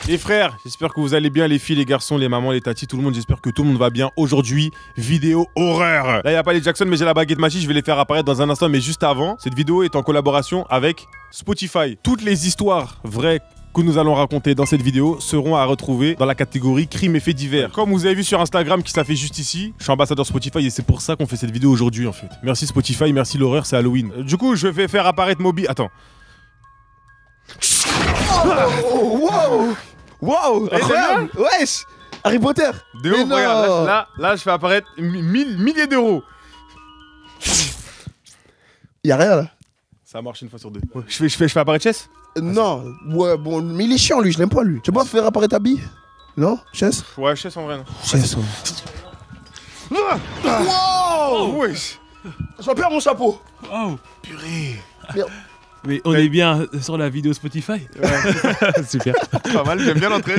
Les frères, j'espère que vous allez bien, les filles, les garçons, les mamans, les tatis, tout le monde, j'espère que tout le monde va bien. Aujourd'hui, vidéo horreur. Là, il n'y a pas les Jackson, mais j'ai la baguette magique, je vais les faire apparaître dans un instant, mais juste avant, cette vidéo est en collaboration avec Spotify. Toutes les histoires vraies que nous allons raconter dans cette vidéo seront à retrouver dans la catégorie crime et faits divers. Comme vous avez vu sur Instagram qui s'affiche juste ici, je suis ambassadeur Spotify et c'est pour ça qu'on fait cette vidéo aujourd'hui en fait. Merci Spotify, merci l'horreur, c'est Halloween. Du coup, je vais faire apparaître Moby. Attends. Oh, wow! Wow! Incroyable! Wesh! Harry Potter! De ouf, regarde, là, je fais apparaître milliers d'euros. Y'a rien là. Ça marche une fois sur deux. Ouais. Je fais apparaître Chess? Non, ouais, bon, mais il est chiant lui, je l'aime pas lui. Tu peux pas faire apparaître ta bille? Non? Chess? Ouais, Chess en vrai, non. Chess, ouais. Wow! Wesh! Je vais perdre mon chapeau! Oh, Purée! Merde. mais on est bien sur la vidéo Spotify. Ouais. Super. Pas mal, j'aime bien l'entrée,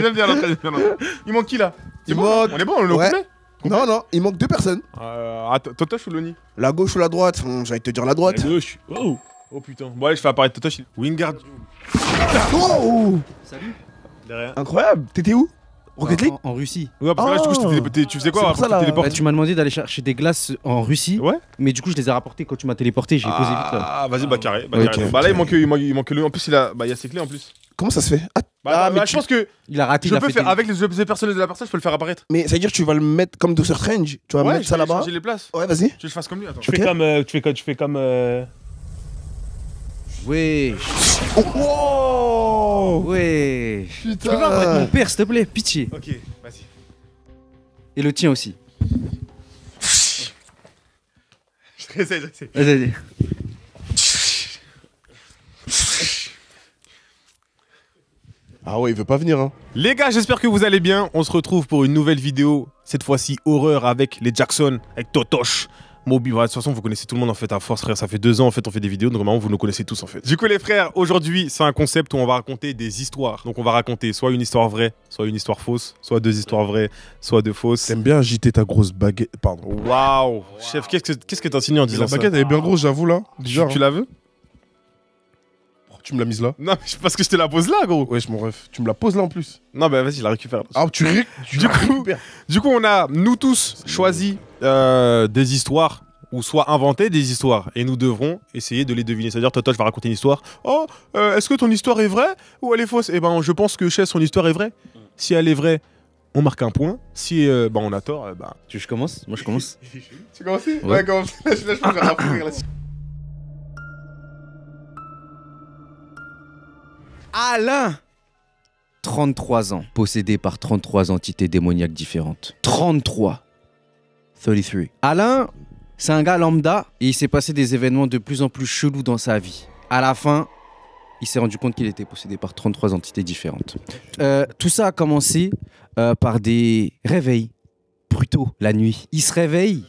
Il manque qui là? C'est bon, on est bon, on le Ouais. complet? Non, non, il manque deux personnes. Totoche ou Loni? La gauche ou la droite? J'allais te dire la droite. La gauche. Oh. Oh putain. Bon, allez, je fais apparaître Totoche. Wingard. Oh! Salut. Derrière. Incroyable! T'étais où? Rocket League? En Russie. Ouais, parce que là, du coup, tu faisais quoi C'est pour après ça, tu là. téléportes? Bah, tu m'as demandé d'aller chercher des glaces en Russie, Ouais. mais du coup je les ai rapportées quand tu m'as téléporté, j'ai posé vite là. Ah, vas-y, bah carré. Ok, Carré. Bah là, ok. il manque le. En plus, il y a ses clés en plus. Comment ça se fait? Bah, je pense que Il a raté, je il a peux fait faire des- avec les objets personnels de la personne, je peux le faire apparaître. Mais ça veut dire que tu vas le mettre comme Doctor Strange. Tu vas Ouais, mettre ça je vais là-bas. changer les places. Ouais, vas-y. Tu veux que je fasse comme lui? Attends. Tu fais Ok. comme. Tu fais comme. Ouais, Wow! ouais. Putain! Tu peux pas apparaître mon père s'il te plaît, pitié. Ok, vas-y. Et le tien aussi. Je réessaye. Vas-y. Ah ouais, il veut pas venir, hein. Les gars, j'espère que vous allez bien. On se retrouve pour une nouvelle vidéo. Cette fois-ci, horreur avec les Jackson, avec Totoche. Moby, de toute façon, vous connaissez tout le monde en fait à force, frère. Ça fait 2 ans en fait, on fait des vidéos, donc normalement, vous nous connaissez tous en fait. Du coup, les frères, aujourd'hui, c'est un concept où on va raconter des histoires. Donc, on va raconter soit une histoire vraie, soit une histoire fausse, soit 2 histoires vraies, soit 2 fausses. T'aimes bien agiter ta grosse baguette. Pardon. Waouh, chef, qu'est-ce que t'as signé en disant La ça? baguette, elle est bien grosse, j'avoue là. Bizarre. Tu la veux? Tu me l'as mise là? Non, mais parce que je te la pose là, gros. Wesh, mon ref. Tu me la poses là en plus. Non, bah vas-y, je la récupère. Ah, tu Du coup, Du coup, on a, nous tous, choisi des histoires, ou soit inventé des histoires, et nous devrons essayer de les deviner. C'est-à-dire, toi, je vais raconter une histoire. Oh, est-ce que ton histoire est vraie ou elle est fausse? Eh ben, je pense que Chess, son histoire est vraie. Si elle est vraie, on marque un point. Si on a tort, Tu veux que je commence? Moi je commence. Tu commences? Ouais, commence. Là, je pense que je vais Alain 33 ans, possédé par 33 entités démoniaques différentes. 33. Alain, c'est un gars lambda et il s'est passé des événements de plus en plus chelous dans sa vie. À la fin, il s'est rendu compte qu'il était possédé par 33 entités différentes. Tout ça a commencé par des réveils brutaux la nuit. Il se réveille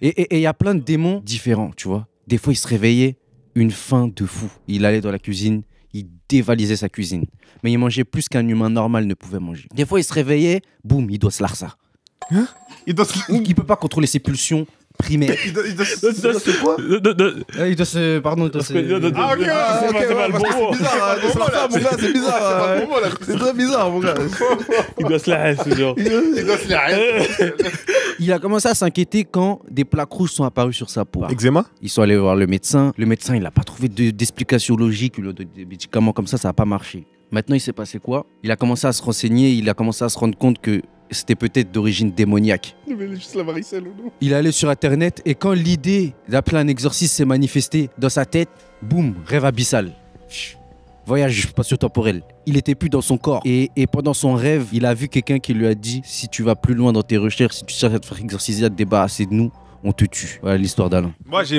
et il y a plein de démons différents, tu vois. Des fois, il se réveillait une faim de fou. Il allait dans la cuisine, il dévalisait sa cuisine. Mais il mangeait plus qu'un humain normal ne pouvait manger. Des fois, il se réveillait, boum, il doit se larsa. Il doit Il peut pas contrôler ses pulsions primaires. C'est quoi? Il doit se... Pardon, il doit se... Ah, ok, Ah, ok, c'est pas ouais, le parce que bon mot. c'est bizarre, hein, de se la faire, mon gars, c'est bizarre. C'est très bizarre, mon gars. Il doit se la ce genre. Il doit se l'arrêter. Il a commencé à s'inquiéter quand des plaques rouges sont apparues sur sa peau. Eczéma? Ils sont allés voir le médecin. Le médecin, il n'a pas trouvé d'explication logique. Il a donné des médicaments comme ça n'a pas marché. Maintenant, il s'est passé quoi? Il a commencé à se renseigner. Il a commencé à se rendre compte que c'était peut-être d'origine démoniaque. Mais juste la varicelle ou non? Il est allé sur Internet et quand l'idée d'appeler un exorciste s'est manifestée dans sa tête, boum, rêve abyssal. Voyage spatio-temporel. Il était plus dans son corps. Et pendant son rêve, il a vu quelqu'un qui lui a dit « Si tu vas plus loin dans tes recherches, si tu cherches à te faire exorciser, à te débarrasser de nous, on te tue. » Voilà l'histoire d'Alain. Moi, j'ai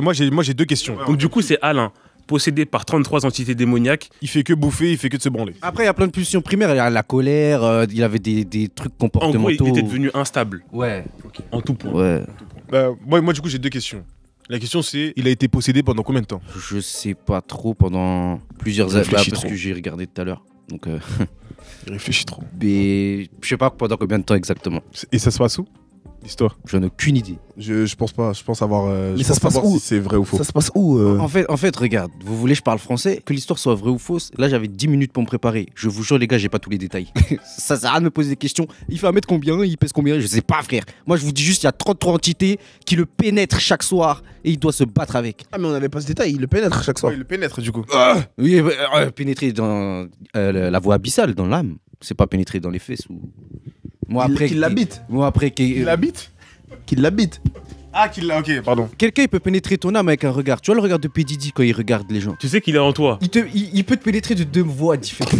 2 questions. Donc, du coup, c'est Alain, possédé par 33 entités démoniaques. Il fait que bouffer, il fait que de se branler. Après, il y a plein de pulsions primaires. Il y a la colère, il avait des trucs En gros, comportementaux. il était devenu instable. Ouais. En tout point. Ouais. Moi, du coup, j'ai 2 questions. La question, c'est il a été possédé pendant combien de temps? Je sais pas trop pendant plusieurs années. Réfléchis Parce trop. que j'ai regardé tout à l'heure. Donc, Il réfléchit trop. mais je sais pas pendant combien de temps exactement. Et ça se passe où? L'histoire. J'en ai aucune idée. Je pense pas. Je pense avoir. Mais je ça pense se passe savoir où si c'est vrai ou faux. Ça se passe où En fait, regarde, vous voulez je parle français, que l'histoire soit vraie ou fausse. Là, j'avais 10 minutes pour me préparer. Je vous jure, les gars, j'ai pas tous les détails. Ça sert à rien de me poser des questions. Il fait 1 mètre combien? Il pèse combien? Je sais pas, frère. Moi, je vous dis juste, il y a 33 entités qui le pénètrent chaque soir et il doit se battre avec. Ah, mais on n'avait pas ce détail, il le pénètre chaque soir. il le pénètre du coup. Oui, pénétrer dans la voie abyssale, dans l'âme. C'est pas pénétrer dans les fesses ou. Moi, Qu'il l'habite. Moi, après. Il habite. Qu'il l'habite. Ah, qu'il l'a. Ok, pardon. Quelqu'un, il peut pénétrer ton âme avec un regard. Tu vois le regard de P. Diddy quand il regarde les gens. Tu sais qu'il est en toi. Il peut te pénétrer de 2 voies différentes.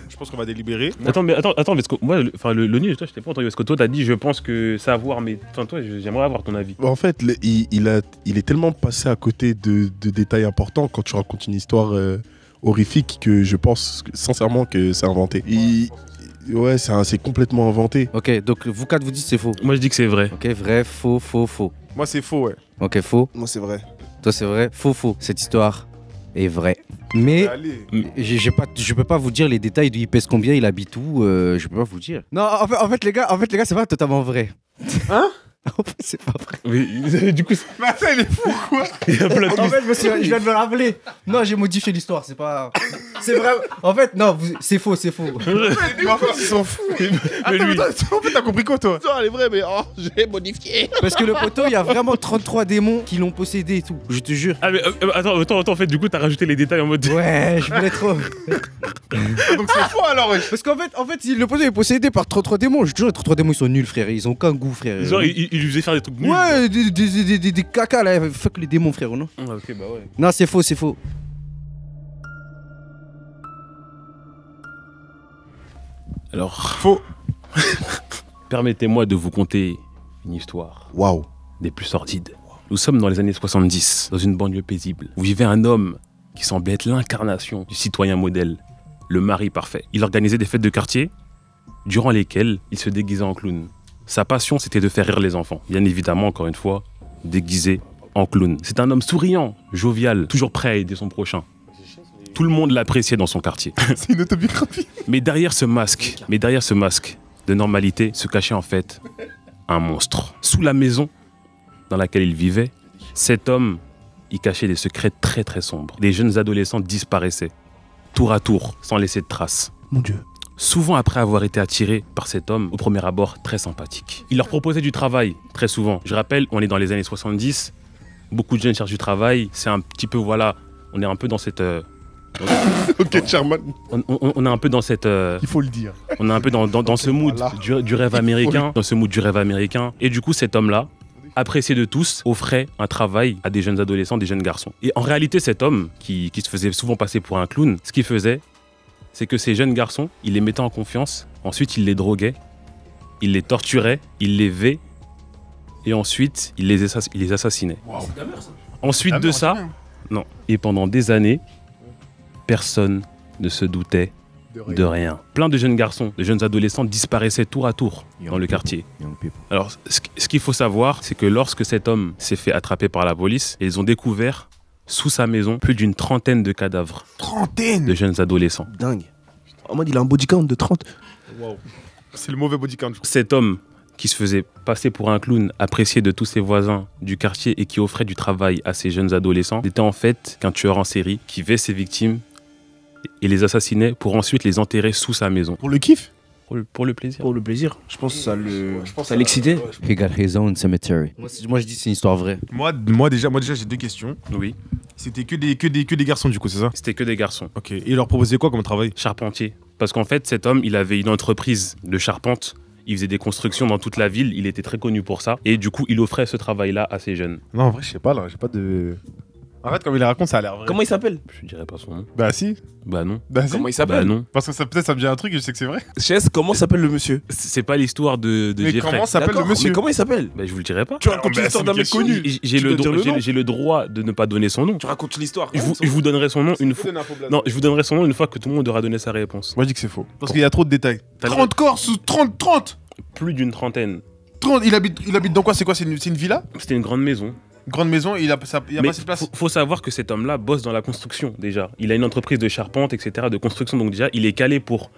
Je pense qu'on va délibérer. Attends, parce que moi, l'ONU, toi, je t'ai pas entendu. Parce que toi, t'as dit, je pense que savoir, mais. Enfin, toi, j'aimerais avoir ton avis. En fait, il est tellement passé à côté de détails importants quand tu racontes une histoire horrifique que je pense sincèrement que c'est inventé. Ouais, c'est complètement inventé. Ok, donc vous 4 vous dites c'est faux. Moi, je dis que c'est vrai. Ok, vrai, faux, faux, faux. Moi, c'est faux, ouais. Ok, faux. Moi, c'est vrai. Toi, c'est vrai. Faux, faux. Cette histoire est vraie. Mais Allez. je peux pas vous dire les détails de il pèse combien, il habite où. Je peux pas vous dire. Non, en fait les gars, c'est pas totalement vrai. Hein? En fait, c'est pas vrai. Mais, du coup, Mais attends, il est fou, quoi. il y a plein de En fait, je viens de me rappeler. Non, j'ai modifié l'histoire. C'est pas. C'est vrai. En fait, non, c'est faux, c'est faux. Mais en fait, ils sont fous. Attends, mais toi, en fait, t'as compris quoi, toi? Non, elle est vraie, mais oh, j'ai modifié. Parce que le poteau, il y a vraiment 33 démons qui l'ont possédé et tout. Je te jure. Ah, mais attends, en fait, du coup, t'as rajouté les détails en mode. Ouais, je voulais trop. Donc c'est faux alors, wesh. Parce qu'en fait, le poteau est possédé par 33 démons. Je te jure, les 33 démons, ils sont nuls, frère. Ils ont aucun goût, frère. Genre, il lui faisait faire des trucs nuls. Ouais, des caca là. Fuck les démons, frère, non? Ah, ok, bah ouais. Non, c'est faux, c'est faux. Alors, Faux. permettez-moi de vous conter une histoire Waouh. des plus sordides. Nous sommes dans les années 70, dans une banlieue paisible, où vivait un homme qui semblait être l'incarnation du citoyen modèle, le mari parfait. Il organisait des fêtes de quartier, durant lesquelles il se déguisait en clown. Sa passion, c'était de faire rire les enfants. Bien évidemment, encore une fois, déguisé en clown. C'est un homme souriant, jovial, toujours prêt à aider son prochain. Tout le monde l'appréciait dans son quartier. C'est une autobiographie. Mais derrière ce masque de normalité se cachait en fait un monstre. Sous la maison dans laquelle il vivait, cet homme y cachait des secrets très très sombres. Des jeunes adolescents disparaissaient, tour à tour, sans laisser de traces. Mon Dieu. Souvent après avoir été attirés par cet homme, au premier abord très sympathique. Il leur proposait du travail, très souvent. Je rappelle, on est dans les années 70, beaucoup de jeunes cherchent du travail, c'est un petit peu, voilà, on est un peu dans cette... Ok, Sherman, on est un peu dans cette... il faut le dire. On est un peu dans ce mood voilà. du rêve américain, dans ce mood du rêve américain. Et du coup, cet homme-là, apprécié de tous, offrait un travail à des jeunes adolescents, des jeunes garçons. Et en réalité, cet homme, qui se faisait souvent passer pour un clown, ce qu'il faisait, c'est que ces jeunes garçons, il les mettait en confiance, ensuite il les droguait, il les torturait, il les vait, et ensuite il les assassinait. Wow. Ensuite de ça, non. Et pendant des années, personne ne se doutait de rien. Plein de jeunes garçons, de jeunes adolescents disparaissaient tour à tour dans le quartier. Alors, ce qu'il faut savoir, c'est que lorsque cet homme s'est fait attraper par la police, ils ont découvert sous sa maison plus d'une trentaine de cadavres Trentaine. de jeunes adolescents. Dingue. En mode, il a un body count de 30. Wow. C'est le mauvais body count. je crois. Cet homme qui se faisait passer pour un clown, apprécié de tous ses voisins du quartier et qui offrait du travail à ces jeunes adolescents, était en fait qu'un tueur en série qui vait ses victimes et les assassinait pour ensuite les enterrer sous sa maison. Pour le kiff. Pour le plaisir. Pour le plaisir. Je pense que ça l'excitait. He got his own cemetery. Moi, je dis c'est une histoire vraie. Moi déjà j'ai deux questions. Oui, C'était que des garçons du coup, c'est ça? c'était que des garçons. Ok. Et il leur proposait quoi comme travail? Charpentier. Parce qu'en fait, cet homme, il avait une entreprise de charpente. Il faisait des constructions dans toute la ville. Il était très connu pour ça. Et du coup, il offrait ce travail-là à ces jeunes. Non, en vrai, je sais pas là, j'ai pas de. En fait, comme il les raconte, ça a l'air vrai. Comment il s'appelle? Je dirais pas son nom. Bah si. Bah non. Bah si. Comment il Bah s'appelle? non. Parce que peut-être ça me dit un truc et je sais que c'est vrai. Chess, comment s'appelle le monsieur? C'est pas l'histoire de Mais Jeffrey. comment s'appelle le D'accord, monsieur? mais comment il s'appelle? Bah je vous le dirai pas. Tu racontes bah, l'histoire c'est d'un une mec question. connu. J'ai Tu dois dire le nom. j'ai le droit de ne pas donner son nom. Tu racontes l'histoire. Je vous donnerai son nom une fois. Non, je vous donnerai son nom une fois que tout le monde aura donné sa réponse. Moi je dis que c'est faux. Parce qu'il y a trop de détails. T'as le 30 corps sous 30. Plus d'une trentaine. 30. Il habite dans quoi? C'est quoi? C'est une villa? C'était une grande maison. Grande maison, il a pas Mais assez de place. faut savoir que cet homme-là bosse dans la construction déjà. Il a une entreprise de charpente, etc., de construction. Donc déjà, il est calé pour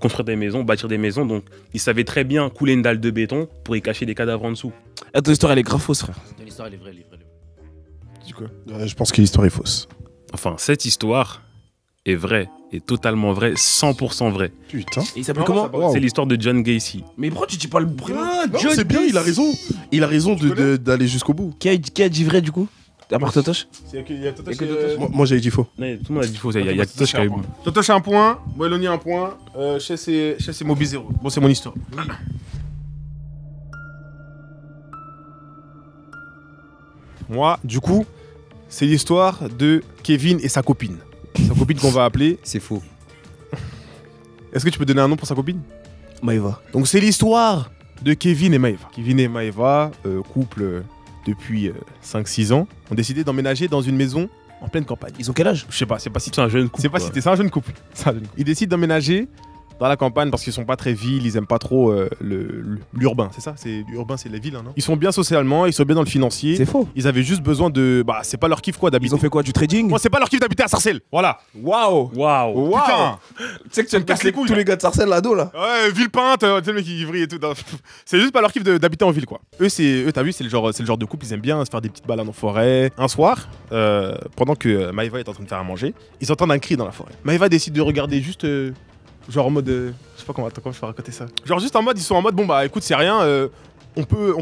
construire des maisons, bâtir des maisons. Donc il savait très bien couler une dalle de béton pour y cacher des cadavres en dessous. Ah, ton histoire, elle est grave fausse, frère. L'histoire, elle est vraie, Tu dis quoi? Je pense que l'histoire est fausse. Enfin, cette histoire est vraie, est totalement vraie, 100% vraie. Putain. Et il s'appelle comment? Wow. C'est l'histoire de John Gacy. Mais pourquoi tu dis pas le prénom? Non, c'est bien, il a raison. Il a raison d'aller jusqu'au bout. Qui a dit vrai, du coup? À part Totoche? Il y a Totosh. Moi, j'avais dit faux. Non, tout le monde a dit faux. Il y a Totosh qui a eu bon. Totosh a un point, Boeloni a un point, Chess et Moby 0. Bon, c'est mon histoire. Moi, du coup, c'est l'histoire de Kevin et sa copine. Sa copine qu'on va appeler. C'est faux. Est-ce que tu peux donner un nom pour sa copine? Maëva. Donc, c'est l'histoire de Kevin et Maëva. Kevin et Maëva, couple depuis 5-6 ans, ont décidé d'emménager dans une maison en pleine campagne. Ils ont quel âge? Je sais pas, c'est pas si C'est un jeune couple. c'est pas quoi. cité, c'est un jeune couple. C'est un jeune couple. Ils décident d'emménager dans la campagne parce qu'ils sont pas très villes, ils aiment pas trop l'urbain, c'est ça? L'urbain, c'est les villes, hein, non? Ils sont bien socialement, ils sont bien dans le financier. C'est faux. Ils avaient juste besoin de. Bah, c'est pas leur kiff quoi d'habiter. Ils ont fait quoi? Du trading? Moi, c'est pas leur kiff d'habiter à Sarcelles. Voilà. Waouh! Waouh. Putain. Tu sais que tu me casses les couilles. Tous les gars de Sarcelles là-dos là. Ouais, ville peinte, tu sais le mec qui vrille et tout. C'est juste pas leur kiff d'habiter en ville quoi. Eux, t'as vu, c'est le genre de couple, ils aiment bien se faire des petites balades en forêt. Un soir, pendant que Maëva est en train de faire à manger, ils entendent un cri dans la forêt. Maëva décide de regarder juste. Genre en mode. Je sais pas comment je vais raconter ça. Genre juste en mode, ils sont en mode, bon bah écoute, c'est rien, on peut.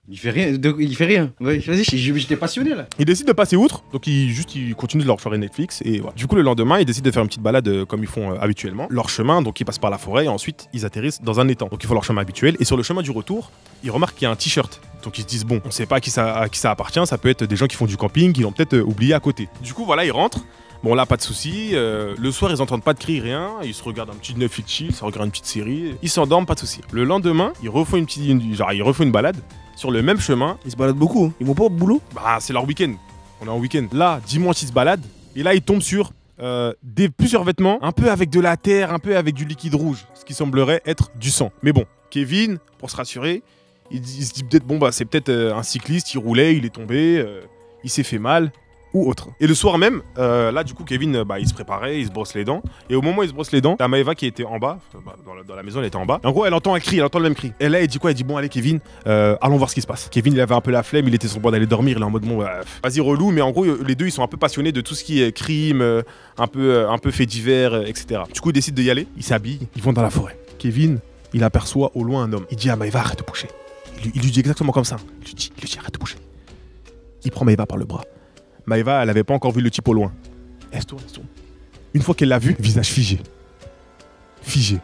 Il fait rien. Il fait rien. Ouais, vas-y, j'étais passionné là. Ils décident de passer outre, donc ils continuent de leur soirée Netflix et voilà. Du coup, le lendemain, ils décident de faire une petite balade comme ils font habituellement. Leur chemin, donc ils passent par la forêt et ensuite ils atterrissent dans un étang. Donc ils font leur chemin habituel et sur le chemin du retour, ils remarquent qu'il y a un t-shirt. Donc ils se disent bon, on sait pas à qui ça appartient, ça peut être des gens qui font du camping, qui l'ont peut-être oublié à côté. Du coup, voilà, ils rentrent. Bon là pas de soucis, le soir ils entendent pas de cris, rien, ils se regardent un petit Netflix chill, ils regardent une petite série, ils s'endorment, pas de soucis. Le lendemain, ils refont une balade sur le même chemin. Ils se baladent beaucoup. Ils vont pas au boulot? Bah c'est leur week-end, on est en week-end. Là, dimanche ils se baladent, et là ils tombent sur plusieurs vêtements, un peu avec de la terre, un peu avec du liquide rouge, ce qui semblerait être du sang. Mais bon, Kevin, pour se rassurer, il se dit peut-être bon bah c'est peut-être un cycliste, il roulait, il est tombé, il s'est fait mal. Ou autre. Et le soir même, là du coup Kevin, il se préparait, il se brosse les dents. Et au moment où il se brosse les dents, t'as Maëva qui était en bas, dans la maison elle était en bas. Et en gros elle entend un cri, elle entend le même cri. Et là elle dit quoi? Elle dit bon allez Kevin, allons voir ce qui se passe. Kevin il avait un peu la flemme, il était sur le point d'aller dormir, il est en mode bon vas-y relou. Mais en gros les deux ils sont un peu passionnés de tout ce qui est crime, un peu fait divers, etc. Du coup ils décident d'y aller, ils s'habillent, ils vont dans la forêt. Kevin, il aperçoit au loin un homme. Il dit à Maëva arrête de bouger. Il lui dit exactement comme ça. Il lui dit arrête de bouger. Il prend Maëva par le bras. Maëva, elle avait pas encore vu le type au loin. Elle se tourne. Une fois qu'elle l'a vu, visage figé. Figé.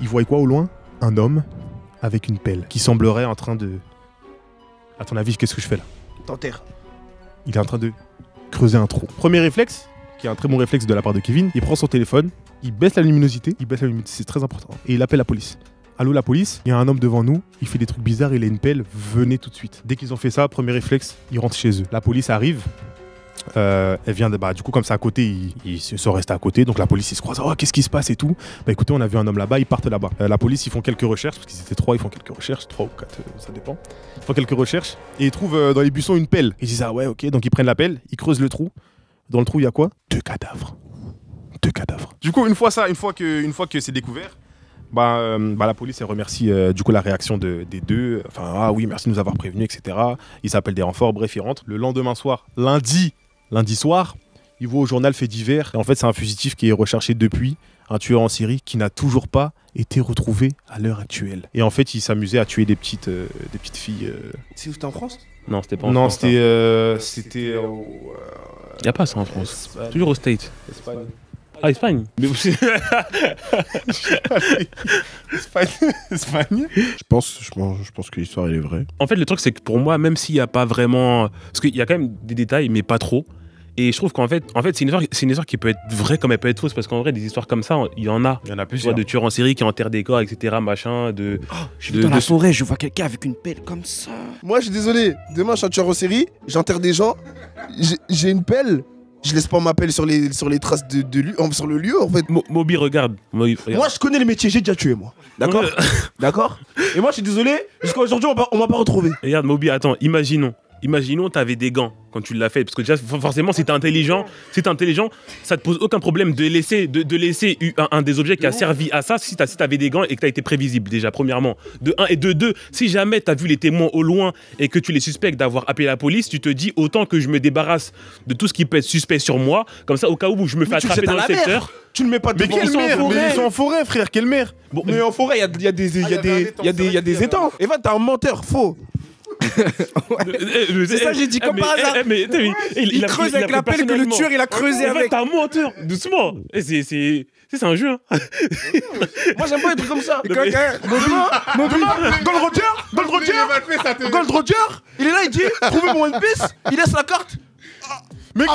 Il voit quoi au loin? Un homme avec une pelle qui semblerait en train de... À ton avis, qu'est-ce que je fais là? T'enterres. Il est en train de creuser un trou. Premier réflexe, qui est un très bon réflexe de la part de Kevin, il prend son téléphone, il baisse la luminosité, c'est très important, et il appelle la police. Allô la police, il y a un homme devant nous, il fait des trucs bizarres, il a une pelle, venez tout de suite. Dès qu'ils ont fait ça, premier réflexe, ils rentrent chez eux. La police arrive, elle vient de, du coup comme c'est à côté, ils sont restés à côté, donc la police ils se croisent, oh qu'est-ce qui se passe et tout. Bah écoutez, on a vu un homme là-bas, ils partent là-bas. La police ils font quelques recherches, parce qu'ils étaient 3, ils font quelques recherches, 3 ou 4, ça dépend. Ils font quelques recherches, et ils trouvent dans les buissons une pelle. Ils disent ah ouais ok, donc ils prennent la pelle, ils creusent le trou. Dans le trou il y a quoi? 2 cadavres. Du coup une fois que c'est découvert, la police elle remercie du coup la réaction des deux. Enfin ah oui merci de nous avoir prévenus etc. Ils s'appellent des renforts, bref ils rentrent. Le lendemain soir, lundi soir, ils voient au journal fait divers. Et en fait c'est un fugitif qui est recherché depuis, un tueur en série qui n'a toujours pas été retrouvé à l'heure actuelle. Et en fait il s'amusait à tuer des petites filles. C'est où? C'était en France? Non, c'était pas en Non France. c'était Y a pas ça en France. Toujours au States. Espagne. Ah, Espagne. Mais Espagne. Je pense que l'histoire elle est vraie. en fait, le truc, c'est que pour moi, même s'il n'y a pas vraiment. Parce qu'il y a quand même des détails, mais pas trop. Et je trouve qu'en fait c'est une histoire qui peut être vraie comme elle peut être fausse. Parce qu'en vrai, des histoires comme ça, il y en a. Il y en a Tu vois, plusieurs. de tueurs en série qui enterrent des corps, etc. Machin. Je vais dans la forêt, je vois quelqu'un avec une pelle comme ça. Moi, je suis désolé. Demain, je suis un tueur en série, j'enterre des gens, j'ai une pelle. Je laisse pas m'appeler sur les traces sur le lieu en fait. Moby, regarde. Moby, regarde. Moi je connais les métiers, j'ai déjà tué moi. D'accord. D'accord. Et moi je suis désolé, jusqu'à aujourd'hui on m'a pas retrouvé. Regarde, Moby, attends, Imaginons, t'avais des gants quand tu l'as fait. Parce que déjà, forcément, si t'es intelligent, ça te pose aucun problème de laisser un des objets qui a servi à ça si t'avais des gants et que t'as été prévisible, déjà, premièrement. De un. Et de deux, si jamais t'as vu les témoins au loin et que tu les suspectes d'avoir appelé la police, tu te dis autant que je me débarrasse de tout ce qui peut être suspect sur moi. Comme ça, au cas où je me fais attraper dans le secteur. Tu ne mets pas de Mais quelle mer? Mais ils sont en forêt, frère, quelle mer? Bon, Mais en forêt, il y a des étangs. Evan, t'es un menteur, faux. C'est ça, j'ai dit comme par hasard. Il creuse avec la pelle que le tueur il a creusé avec. T'es un menteur, doucement. C'est un jeu. Hein. Moi j'aime pas les trucs comme ça. Gold Roger, il est là, il dit trouvez mon One Piece, il laisse la carte. Mais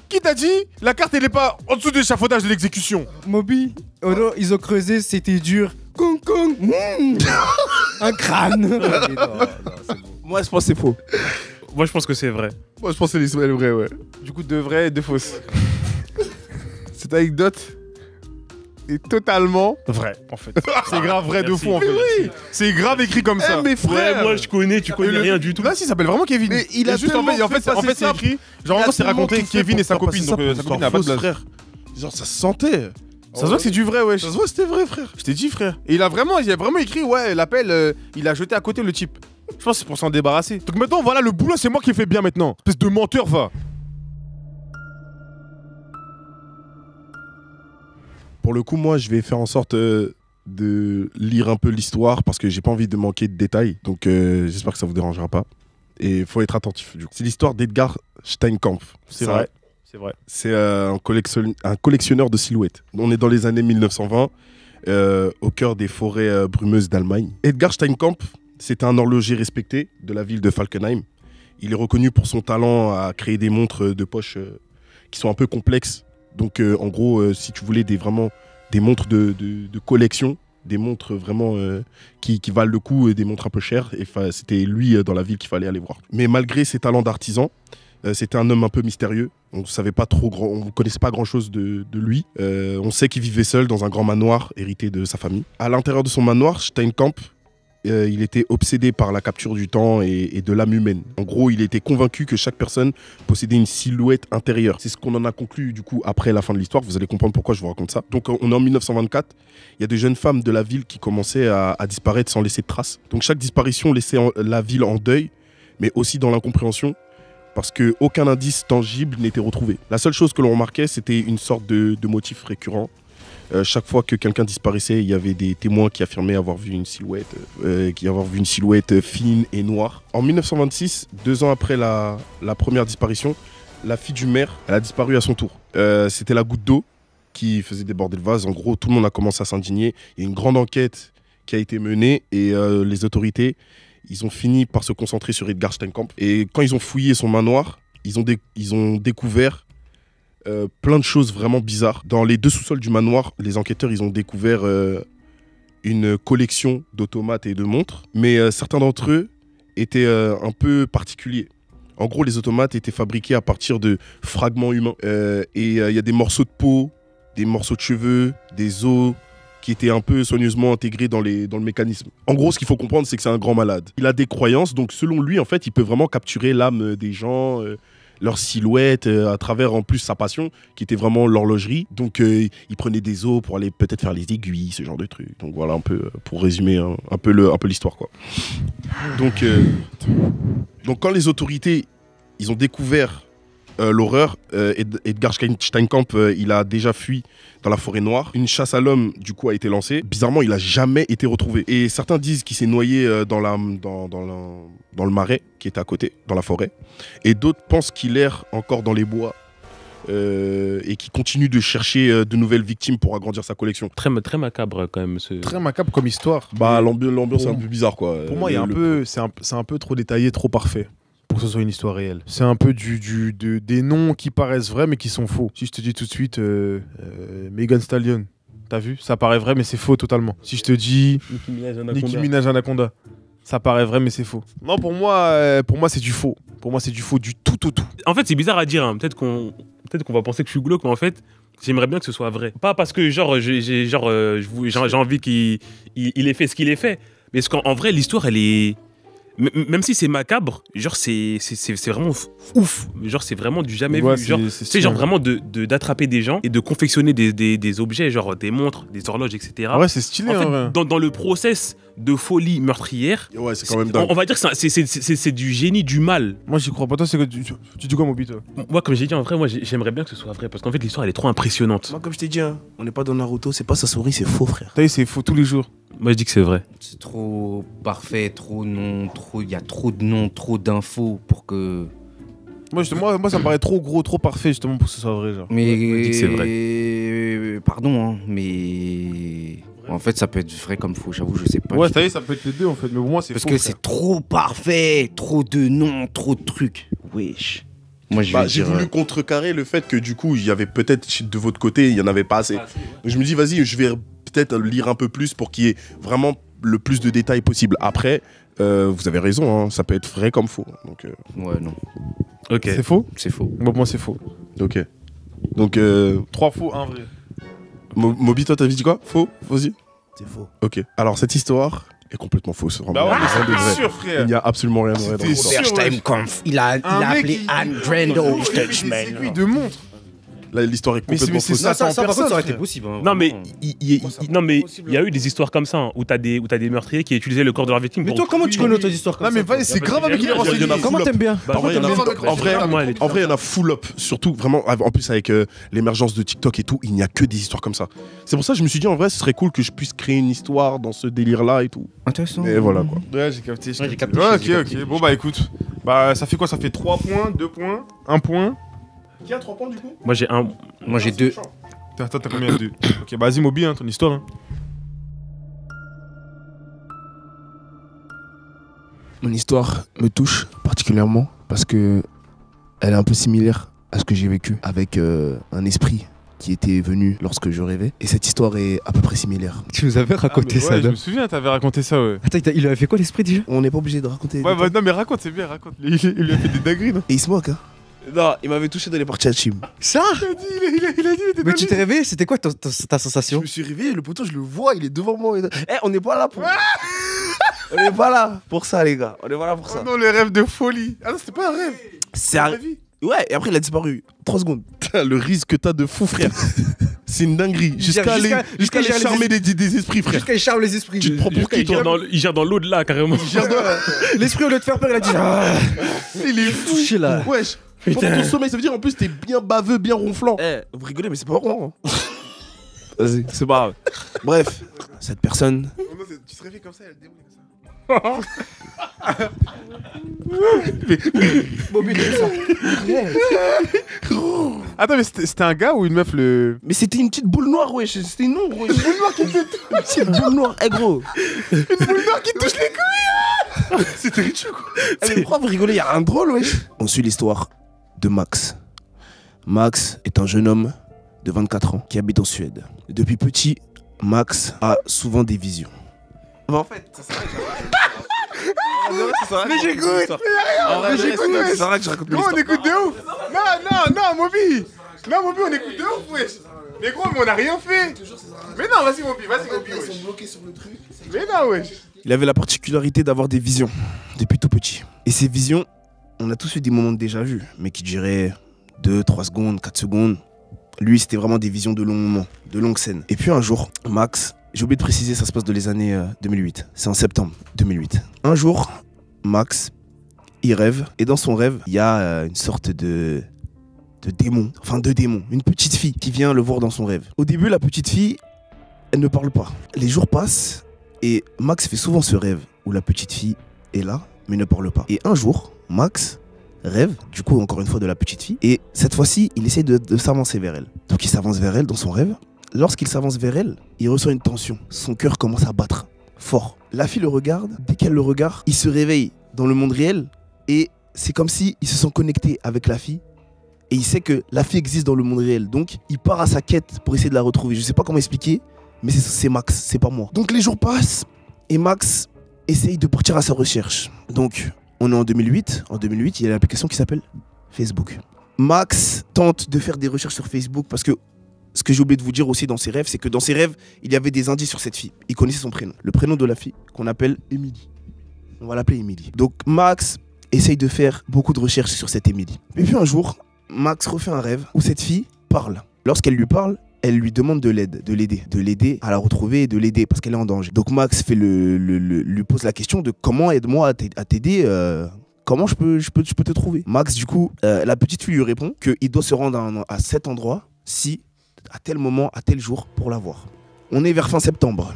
qui t'a dit la carte elle est pas en dessous de l'échafaudage de l'exécution? Moby, oh non, ils ont creusé, c'était dur. Kong Kong. Un crâne. Moi je pense que c'est faux. Moi je pense que c'est vrai. Moi, je pense que c'est l'histoire est vraie, ouais. Du coup, deux vraies et deux fausses. Cette anecdote est totalement vraie, en fait. C'est grave vrai de fou, en fait. Oui. C'est grave écrit comme ça. Mais frère, Ouais, moi je connais, tu connais rien du tout. Là, si, il s'appelle vraiment Kevin. Mais il a juste en fait, c'est écrit. Genre, en gros, c'est raconté Kevin et sa copine. Donc, sa copine n'a pas de blague. frère. Genre, ça se sentait. Ça se voit que c'est du vrai, ouais. Ça se voit, c'était vrai, frère. Je t'ai dit, frère. Et il a vraiment écrit, ouais, l'appel, il a jeté à côté le type. Je pense que c'est pour s'en débarrasser. Donc maintenant, voilà, le boulot, c'est moi qui fais bien maintenant. Espèce de menteur, va. Pour le coup, moi, je vais faire en sorte de lire un peu l'histoire parce que j'ai pas envie de manquer de détails. Donc, j'espère que ça vous dérangera pas. Et il faut être attentif, du coup. C'est l'histoire d'Edgar Steinkampf. C'est vrai. C'est vrai. C'est un collectionneur de silhouettes. On est dans les années 1920, au cœur des forêts brumeuses d'Allemagne. Edgar Steinkampf, c'était un horloger respecté de la ville de Falkenheim. Il est reconnu pour son talent à créer des montres de poche qui sont un peu complexes. Donc, en gros, si tu voulais vraiment des montres de collection, des montres vraiment qui valent le coup, des montres un peu chères, et c'était lui dans la ville qu'il fallait aller voir. Mais malgré ses talents d'artisan, c'était un homme un peu mystérieux. On ne connaissait pas grand-chose de lui. On sait qu'il vivait seul dans un grand manoir hérité de sa famille. À l'intérieur de son manoir, Steinkampf, il était obsédé par la capture du temps et de l'âme humaine. En gros, il était convaincu que chaque personne possédait une silhouette intérieure. C'est ce qu'on en a conclu du coup après la fin de l'histoire. Vous allez comprendre pourquoi je vous raconte ça. Donc on est en 1924. Il y a des jeunes femmes de la ville qui commençaient à disparaître sans laisser de traces. Donc chaque disparition laissait la ville en deuil, mais aussi dans l'incompréhension, parce qu'aucun indice tangible n'était retrouvé. La seule chose que l'on remarquait, c'était une sorte de motif récurrent. Chaque fois que quelqu'un disparaissait, il y avait des témoins qui affirmaient avoir vu une silhouette, fine et noire. En 1926, 2 ans après la première disparition, la fille du maire, elle a disparu à son tour. C'était la goutte d'eau qui faisait déborder le vase. En gros, tout le monde a commencé à s'indigner. Il y a une grande enquête qui a été menée et les autorités, ils ont fini par se concentrer sur Edgar Steinkampf. Et quand ils ont fouillé son manoir, ils ont découvert plein de choses vraiment bizarres. Dans les 2 sous-sols du manoir, les enquêteurs ils ont découvert une collection d'automates et de montres, mais certains d'entre eux étaient un peu particuliers. En gros, les automates étaient fabriqués à partir de fragments humains. Et il y a des morceaux de peau, des morceaux de cheveux, des os qui étaient un peu soigneusement intégrés dans le mécanisme. En gros, ce qu'il faut comprendre, c'est que c'est un grand malade. Il a des croyances, donc selon lui, en fait, il peut vraiment capturer l'âme des gens, leur silhouette, à travers en plus sa passion, qui était vraiment l'horlogerie. Donc, il prenait des os pour aller peut-être faire les aiguilles, ce genre de trucs. Donc voilà, un peu, pour résumer un peu l'histoire, quoi. Donc quand les autorités, ils ont découvert l'horreur, Edgar Steinkampf, il a déjà fui dans la forêt noire. Une chasse à l'homme, du coup, a été lancée. Bizarrement, il n'a jamais été retrouvé. Et certains disent qu'il s'est noyé dans le marais qui est à côté, dans la forêt. Et d'autres pensent qu'il erre encore dans les bois et qu'il continue de chercher de nouvelles victimes pour agrandir sa collection. Très macabre, quand même. Très macabre comme histoire. Bah, l'ambiance est un peu bizarre, quoi. Pour moi, c'est un peu trop détaillé, trop parfait pour que ce soit une histoire réelle. C'est un peu des noms qui paraissent vrais mais qui sont faux. Si je te dis tout de suite Megan Stallion, t'as vu? Ça paraît vrai mais c'est faux totalement. Si je te dis Nicki Minaj Anaconda, ça paraît vrai mais c'est faux. Non, pour moi c'est du faux. Pour moi, c'est du faux du tout au tout. En fait, c'est bizarre à dire. Hein. Peut-être qu'on va penser que je suis glauque, mais en fait, j'aimerais bien que ce soit vrai. Pas parce que j'ai envie qu'il ait fait ce qu'il ait fait, mais parce qu'en vrai, l'histoire, elle est... Même si c'est macabre, genre c'est vraiment ouf. Genre c'est vraiment du jamais Ouais, vu. Genre c'est genre vraiment d'attraper des gens et de confectionner des objets, genre des montres, des horloges, etc. Ah ouais, c'est stylé. En fait, dans le process de folie meurtrière, Ouais, c'est quand même dingue. on va dire que c'est du génie du mal. Moi, j'y crois pas. Toi, c'est que tu dis quoi, Moby, toi? Moi, comme j'ai dit, en vrai, moi j'aimerais bien que ce soit vrai parce qu'en fait l'histoire elle est trop impressionnante. Moi, comme je t'ai dit, hein, on n'est pas dans Naruto, c'est pas Sasori, c'est faux, frère. T'as vu, c'est faux tous les jours. Moi je dis que c'est vrai. C'est trop parfait, trop non, il y a trop de noms, trop d'infos pour que. Moi, ça me paraît trop gros, trop parfait, justement, pour que ce soit vrai. Genre. Mais moi, je dis que c'est pardon, hein, mais en fait, ça peut être vrai comme faux. J'avoue, je sais pas. Ouais, ça y est, ça peut être les deux, en fait. Mais pour moi, c'est parce faux. que frère. c'est trop parfait, trop de noms, trop de trucs. Wesh. Moi, je vais J'ai dire. voulu contrecarrer le fait que du coup, il y avait peut-être de votre côté, il y en avait pas assez. Donc, je me dis, vas-y, je vais peut-être lire un peu plus pour qu'il y ait vraiment le plus de détails possible. Après, vous avez raison, hein, ça peut être vrai comme faux. Donc, Ouais, non, Ok. C'est faux? c'est faux. Bon, pour moi, c'est faux. ok. Donc, 3 faux, 1 vrai. Moby, toi, t'as dit quoi? Faux? Vas-y. C'est faux. Ok. Alors, cette histoire est complètement fausse. Vraiment. Bah ouais, mais Rien de vrai. c'est sûr, Il frère. n'y a absolument rien de vrai dans C'était l'histoire. sûr. Il a Un mec appelé qui- Anne Grando Il fait des aiguilles de montre. Là, l'histoire est Mais complètement c'est fausse. ça, ça, par contre, ça aurait été frère. possible. hein, Non mais vraiment. il y a eu des histoires comme ça hein, où t'as des meurtriers qui utilisaient le corps de leur victime. Mais pour- toi, comment tu connais autant d'histoires comme Non, ça mais vas-y, c'est grave avec qui les Il y en a renseignements. full Comment up. t'aimes bien Bah, En vrai, moi, il y en a- j'aime bien. en vrai, Moi, elle est En vrai, il y en a full up. Surtout, vraiment, en plus, avec l'émergence de TikTok et tout, il n'y a que des histoires comme ça. C'est pour ça que je me suis dit, en vrai, ce serait cool que je puisse créer une histoire dans ce délire-là et tout. Intéressant. Et voilà, quoi. Ouais, j'ai capté. Ouais, j'ai capté, Ouais, j'ai ok, capté. ok. Bon, bah écoute. Bah, ça fait quoi? Ça fait 3 points, 2 points, 1 point. Qui a 3 points, du coup? Moi j'ai un. Moi, j'ai 2. Toi, t'as combien de... Ok, bah vas-y, Moby, hein, ton histoire. Hein. Mon histoire me touche particulièrement parce que elle est un peu similaire à ce que j'ai vécu avec un esprit qui était venu lorsque je rêvais. Et cette histoire est à peu près similaire. Tu nous avais raconté Ouais, je me souviens, t'avais raconté ça, ouais. Attends, il avait fait quoi l'esprit déjà? On n'est pas obligé de raconter. les Ouais, bah détails. non, mais raconte, c'est bien, raconte. Il lui a fait des dingueries, non? Et il se moque, hein. Non, il m'avait touché dans les parties intimes. Ça? Il a dit, il a dit, il était Mais tu t'es réveillé, c'était quoi ta Je sensation? me suis réveillé, le poteau, je le vois, il est devant moi. Eh, on n'est pas là pour. On n'est pas là pour ça, les gars. On n'est pas là pour Oh ça. non, les rêves de folie. Ah non, c'était pas un rêve. C'est un... vie. Ouais, et après, il a disparu. 3 secondes. Le risque que t'as de fou, frère. C'est une dinguerie. Jusqu'à aller jusqu'à charmer des esprits, frère. Jusqu'à il charme les esprits. Tu te prends pour qui, Il gère toi? dans- il gère dans l'au-delà carrément. L'esprit, au lieu de faire peur, il a dit ah, Il est fou. touché là. Wesh. Pendant ton sommeil, ça veut dire en plus t'es bien baveux, bien ronflant. Eh, vous rigolez, mais c'est pas rond. Vas-y, c'est pas grave. Bref, cette personne. Tu te réveilles comme ça, elle déroule comme ça. Attends, mais c'était un gars ou une meuf le. Mais c'était une petite boule noire, wesh. C'était une ombre, wesh. Une boule noire qui Une petite boule noire, eh gros. qui touche les couilles. C'était ridicule, quoi. Eh, mais pourquoi vous rigolez? Y'a rien de drôle, wesh. On suit l'histoire de Max. Max est un jeune homme de 24 ans qui habite en Suède. Depuis petit, Max a souvent des visions. Bah, en fait, ça serait Mais j'écoute. Mais j'écoute, wesh. C'est vrai que je raconte Gros, on écoute de ouf. Non, Moby. Non, Moby, on écoute de ouf, wesh. Mais gros, mais on a rien fait. Mais non, vas-y, Moby, wesh. bloqués sur le truc. Mais non, wesh. Il avait la particularité d'avoir des visions depuis tout petit. Et ces visions, on a tous eu des moments de déjà vu, mais qui duraient 2, 3 secondes, 4 secondes. Lui, c'était vraiment des visions de longs moments, de longues scènes. Et puis un jour, Max, j'ai oublié de préciser, ça se passe dans les années 2008. C'est en septembre 2008. Un jour, Max, il rêve. Et dans son rêve, il y a une sorte de démon. Enfin, de démon. Une petite fille qui vient le voir dans son rêve. Au début, la petite fille, elle ne parle pas. Les jours passent. Et Max fait souvent ce rêve où la petite fille est là, mais ne parle pas. Et un jour, Max rêve, du coup, encore une fois, de la petite fille. Et cette fois-ci, il essaie de s'avancer vers elle. Donc il s'avance vers elle dans son rêve. Lorsqu'il s'avance vers elle, il ressent une tension. Son cœur commence à battre fort. La fille le regarde. Dès qu'elle le regarde, il se réveille dans le monde réel. Et c'est comme si il se sent connecté avec la fille. Et il sait que la fille existe dans le monde réel. Donc il part à sa quête pour essayer de la retrouver. Je sais pas comment expliquer. Mais c'est Max, c'est pas moi. Donc les jours passent et Max essaye de partir à sa recherche. Donc On est en 2008. En 2008, il y a l'application qui s'appelle Facebook. Max tente de faire des recherches sur Facebook parce que ce que j'ai oublié de vous dire aussi dans ses rêves, c'est que dans ses rêves, il y avait des indices sur cette fille. Il connaissait son prénom. Le prénom de la fille qu'on appelle Émilie. On va l'appeler Émilie. Donc Max essaye de faire beaucoup de recherches sur cette Émilie. Et puis un jour, Max refait un rêve où cette fille parle. Lorsqu'elle lui parle, elle lui demande de l'aider à la retrouver et de l'aider parce qu'elle est en danger. Donc Max lui pose la question de comment aide-moi à t'aider, comment je peux te trouver. Max, du coup, la petite fille lui répond qu'il doit se rendre à cet endroit à tel moment, à tel jour pour la voir. On est vers fin septembre,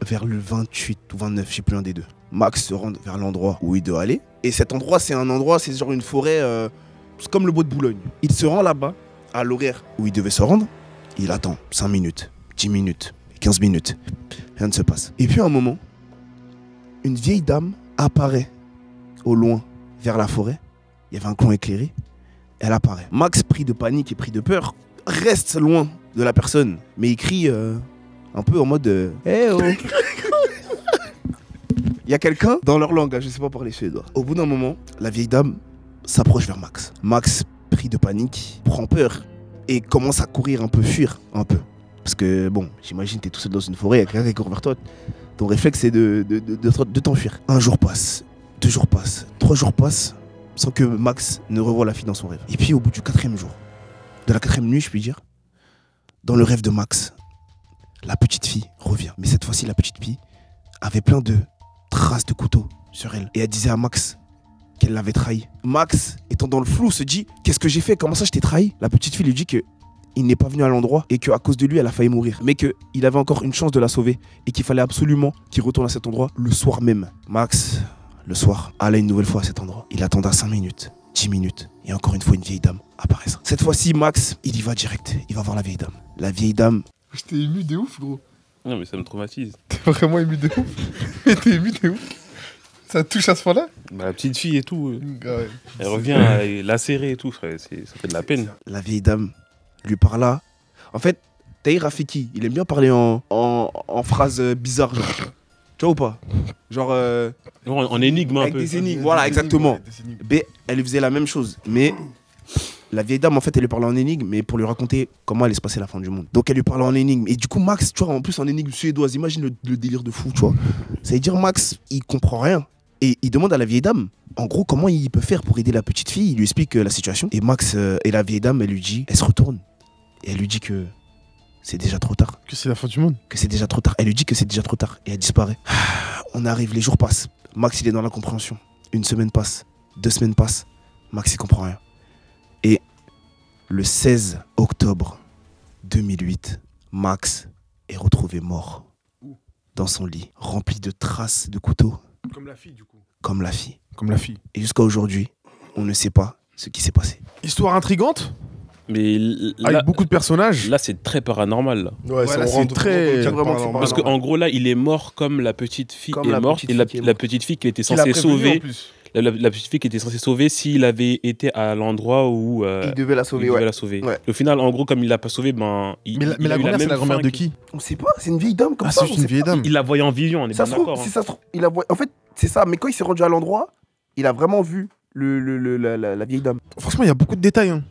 vers le 28 ou 29, je sais plus un des deux. Max se rend vers l'endroit où il doit aller. Et cet endroit, c'est genre une forêt, c'est comme le bois de Boulogne. Il se rend là-bas, à l'horaire où il devait se rendre. Il attend 5 minutes, 10 minutes, 15 minutes. Rien ne se passe. Et puis à un moment, une vieille dame apparaît au loin, vers la forêt. Il y avait un clan éclairé. Elle apparaît. Max, pris de panique et pris de peur, reste loin de la personne. Mais il crie un peu en mode hey oh. Il y a quelqu'un dans leur langue, je ne sais pas parler suédois. Au bout d'un moment, la vieille dame s'approche vers Max. Max, pris de panique, prend peur et commence à courir un peu, fuir un peu. Parce que bon, j'imagine t'es tout seul dans une forêt, il y a quelqu'un qui court vers toi. Ton réflexe c'est de t'enfuir. 1 jour passe, 2 jours passent, 3 jours passent, sans que Max ne revoie la fille dans son rêve. Et puis au bout du 4e jour, de la 4e nuit je puis dire, dans le rêve de Max, la petite fille revient. Mais cette fois-ci la petite fille avait plein de traces de couteau sur elle. Et elle disait à Max qu'elle l'avait trahi. Max, étant dans le flou, se dit « Qu'est-ce que j'ai fait? Comment ça je t'ai trahi ?» La petite fille lui dit que il n'est pas venu à l'endroit et qu'à cause de lui, elle a failli mourir. Mais qu'il avait encore une chance de la sauver et qu'il fallait absolument qu'il retourne à cet endroit le soir même. Max, le soir, allait une nouvelle fois à cet endroit. Il attendait 5 minutes, 10 minutes et encore une fois une vieille dame apparaît. Cette fois-ci, Max, il y va direct. Il va voir la vieille dame. La vieille dame... J'étais ému de ouf, gros. Non, mais ça me traumatise. T'es vraiment ému de ouf. Mais t'es ému de ouf. Ça te touche à ce point-là? Bah, la petite fille et tout, Ouais. elle revient lacérée et tout, frère, ça fait de la peine. La vieille dame lui parla. En fait, Tahir Rafiki, il aime bien parler en phrases bizarres, genre. Tu vois ou pas? Genre. En énigme un avec peu. des énigmes, voilà, exactement. B, elle lui faisait la même chose. Mais la vieille dame, en fait, elle lui parlait en énigme, mais pour lui raconter comment allait se passer la fin du monde. Donc elle lui parlait en énigme. Et du coup, Max, tu vois, en plus en énigme suédoise, imagine le délire de fou, tu vois. Ça veut dire, Max, il comprend rien. Et il demande à la vieille dame, en gros, comment il peut faire pour aider la petite fille. Il lui explique la situation. Et Max et la vieille dame, elle lui dit, elle se retourne. Et elle lui dit que c'est déjà trop tard. Que c'est la fin du monde. Que c'est déjà trop tard. Elle lui dit que c'est déjà trop tard. Et elle disparaît. On arrive, les jours passent. Max, il est dans l'incompréhension. 1 semaine passe, 2 semaines passent. Max, il comprend rien. Et le 16 octobre 2008, Max est retrouvé mort dans son lit, rempli de traces de couteaux. Comme la fille, du coup. Comme la fille. Comme la fille. Et jusqu'à aujourd'hui, on ne sait pas ce qui s'est passé. Histoire intrigante, Mais avec là, beaucoup de personnages. là c'est très paranormal. Là. Ouais, là, c'est très- c'est vraiment paranormal. Parce qu'en gros, là, il est mort comme la petite fille Comme est la morte. petite Et fille qui est la morte. petite fille qui était Qu'il a censée prévenu, en sauver. plus. La petite fille qui était censée sauver s'il avait été à l'endroit où Il devait la il sauver, devait ouais. la sauver. Ouais. Au final, en gros, comme il l'a pas sauvé, ben. Mais la grand-mère, c'est la grand-mère de qui? On sait pas, c'est une vieille dame comme Ah, ça. c'est on juste une sait vieille pas. dame. Il la voyait en vision, on est Ça bien se trouve, d'accord. si ça se trouve, en fait, c'est ça. Mais quand il s'est rendu à l'endroit, il a vraiment vu la vieille dame. Franchement, il y a beaucoup de détails. Hein.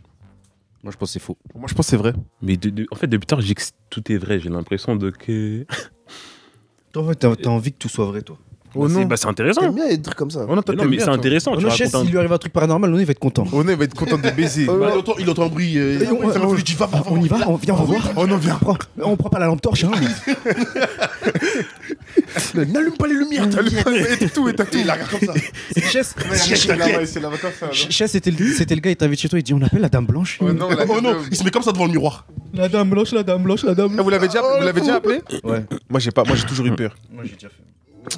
Moi, je pense que c'est faux. Moi, je pense que c'est vrai. Mais en fait, depuis tard, je dis que tout est vrai. J'ai l'impression de que. Toi, en fait, t'as envie que tout soit vrai, toi. Oh non. C'est intéressant. T'aimes bien des trucs comme ça. Oh non, toi, Mais non, t'aimes mais bien, c'est toi. intéressant. Oh Tu non, Chess, racontes un- s'il lui arrive un truc paranormal, on va être content. Oh non, il va être content de baiser. Ouais. Il entend un bruit. on dit va, On y va, viens, on va voir. Oh non, viens. On prend pas la lampe torche, hein. N'allume pas les lumières. Et tout, et t'as tout. Il la regarde comme ça. Chess, C'est la vacances, ça. Chess, c'était le gars, il t'invite chez toi, il dit on appelle la dame blanche. Oh non, il se met comme ça devant le miroir. La dame blanche, la dame blanche, la dame Ah, blanche. vous l'avez déjà appelé? Ouais. Moi, j'ai toujours eu peur. Moi, j'ai déjà fait.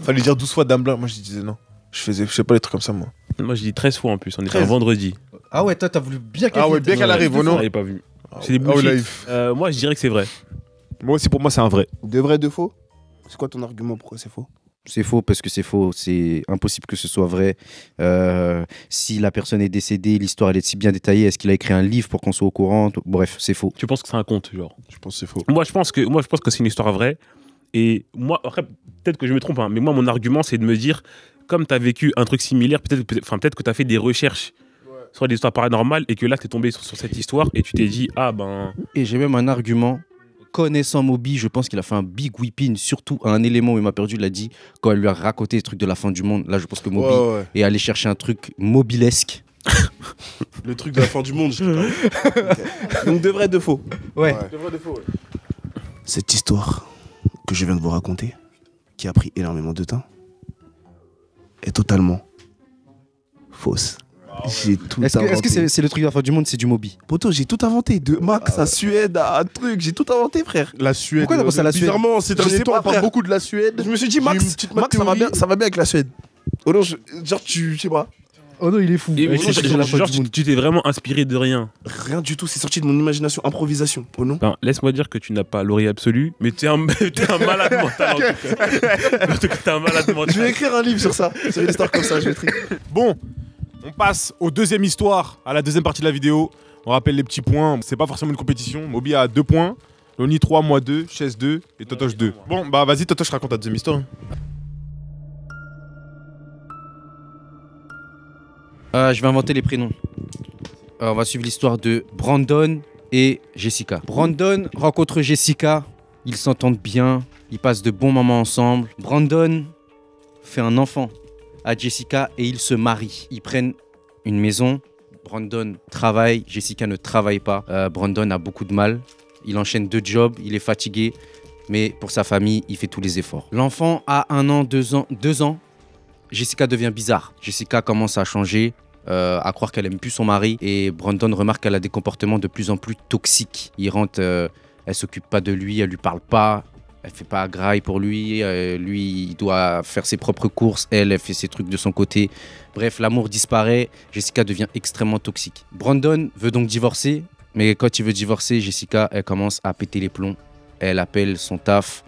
Fallait dire 12 fois Dame Blanc. Moi, je disais non. Je sais pas les trucs comme ça, moi. Moi, je dis 13 fois en plus. On était 13. un vendredi. Ah ouais, toi, t'as voulu bien qu'elle Ah ouais, vienne, bien t'as qu'elle dit, arrive, deux oh non. Je fois. l'avais pas vu. C'est des Oh, bullshit. live. Moi, je dirais que c'est vrai. Moi aussi, pour moi, c'est un vrai. De vrai, de faux. C'est quoi ton argument? Pourquoi c'est faux? C'est faux parce que c'est faux. C'est impossible que ce soit vrai. Si la personne est décédée, l'histoire elle est si bien détaillée. Est-ce qu'il a écrit un livre pour qu'on soit au courant? Bref, c'est faux. Tu penses que c'est un conte, genre? Je pense que c'est faux. Moi, je pense que c'est une histoire vraie. Et moi, après, peut-être que je me trompe, hein, mais moi, mon argument, c'est de me dire comme tu as vécu un truc similaire, peut-être que tu as fait des recherches sur des histoires paranormales et que là, tu es tombé sur cette histoire et tu t'es dit, ah ben. Et j'ai même un argument. Connaissant Moby, je pense qu'il a fait un big whipping, surtout à un élément où il m'a perdu, il a dit, quand elle lui a raconté les trucs de la fin du monde. Là, je pense que Moby est allé chercher un truc mobilesque. Le truc de la fin du monde. Donc de vrai, de faux. Ouais. De vrai, de faux. Cette histoire que je viens de vous raconter, qui a pris énormément de temps, est totalement fausse. J'ai tout Est-ce inventé. que c'est le truc de la fin du monde, c'est du Moby? Poto, j'ai tout inventé. De Max à Suède à un truc, j'ai tout inventé, frère. La Suède. Pourquoi t'as pensé à la Suède? Bizarrement, ces Je sais derniers temps, pas, on parle frère. beaucoup de la Suède. Je me suis dit, J'ai une Max, petite Max ça va théorie. bien avec la Suède. Oh non, genre, je sais pas. Oh non, il est fou. Et, Avec les trucs de la fin genre, du monde. tu t'es vraiment inspiré de rien. Rien du tout, c'est sorti de mon imagination, improvisation. Oh non. Ben, laisse-moi dire que tu n'as pas l'oreille absolue, mais t'es un malade mental en tout cas. En tout cas, t'es un malade mental. Je vais écrire un livre sur ça, sur une histoire comme ça, je vais écrire. Bon, on passe aux deuxième histoire, à la deuxième partie de la vidéo. On rappelle les petits points, c'est pas forcément une compétition. Moby a 2 points, Loni 3, moi 2, Chess 2 et Totoche 2. Bon, bah vas-y Totoche, raconte ta deuxième histoire. Je vais inventer les prénoms. On va suivre l'histoire de Brandon et Jessica. Brandon rencontre Jessica, ils s'entendent bien, ils passent de bons moments ensemble. Brandon fait un enfant à Jessica et ils se marient. Ils prennent une maison, Brandon travaille, Jessica ne travaille pas. Brandon a beaucoup de mal, il enchaîne 2 jobs, il est fatigué, mais pour sa famille, il fait tous les efforts. L'enfant a 1 an, 2 ans. Jessica devient bizarre. Jessica commence à changer, à croire qu'elle aime plus son mari. Et Brandon remarque qu'elle a des comportements de plus en plus toxiques. Il rentre, elle s'occupe pas de lui, elle lui parle pas, elle fait pas graille pour lui. Lui, il doit faire ses propres courses. Elle fait ses trucs de son côté. Bref, l'amour disparaît. Jessica devient extrêmement toxique. Brandon veut donc divorcer. Mais quand il veut divorcer, Jessica, elle commence à péter les plombs. Elle appelle son taf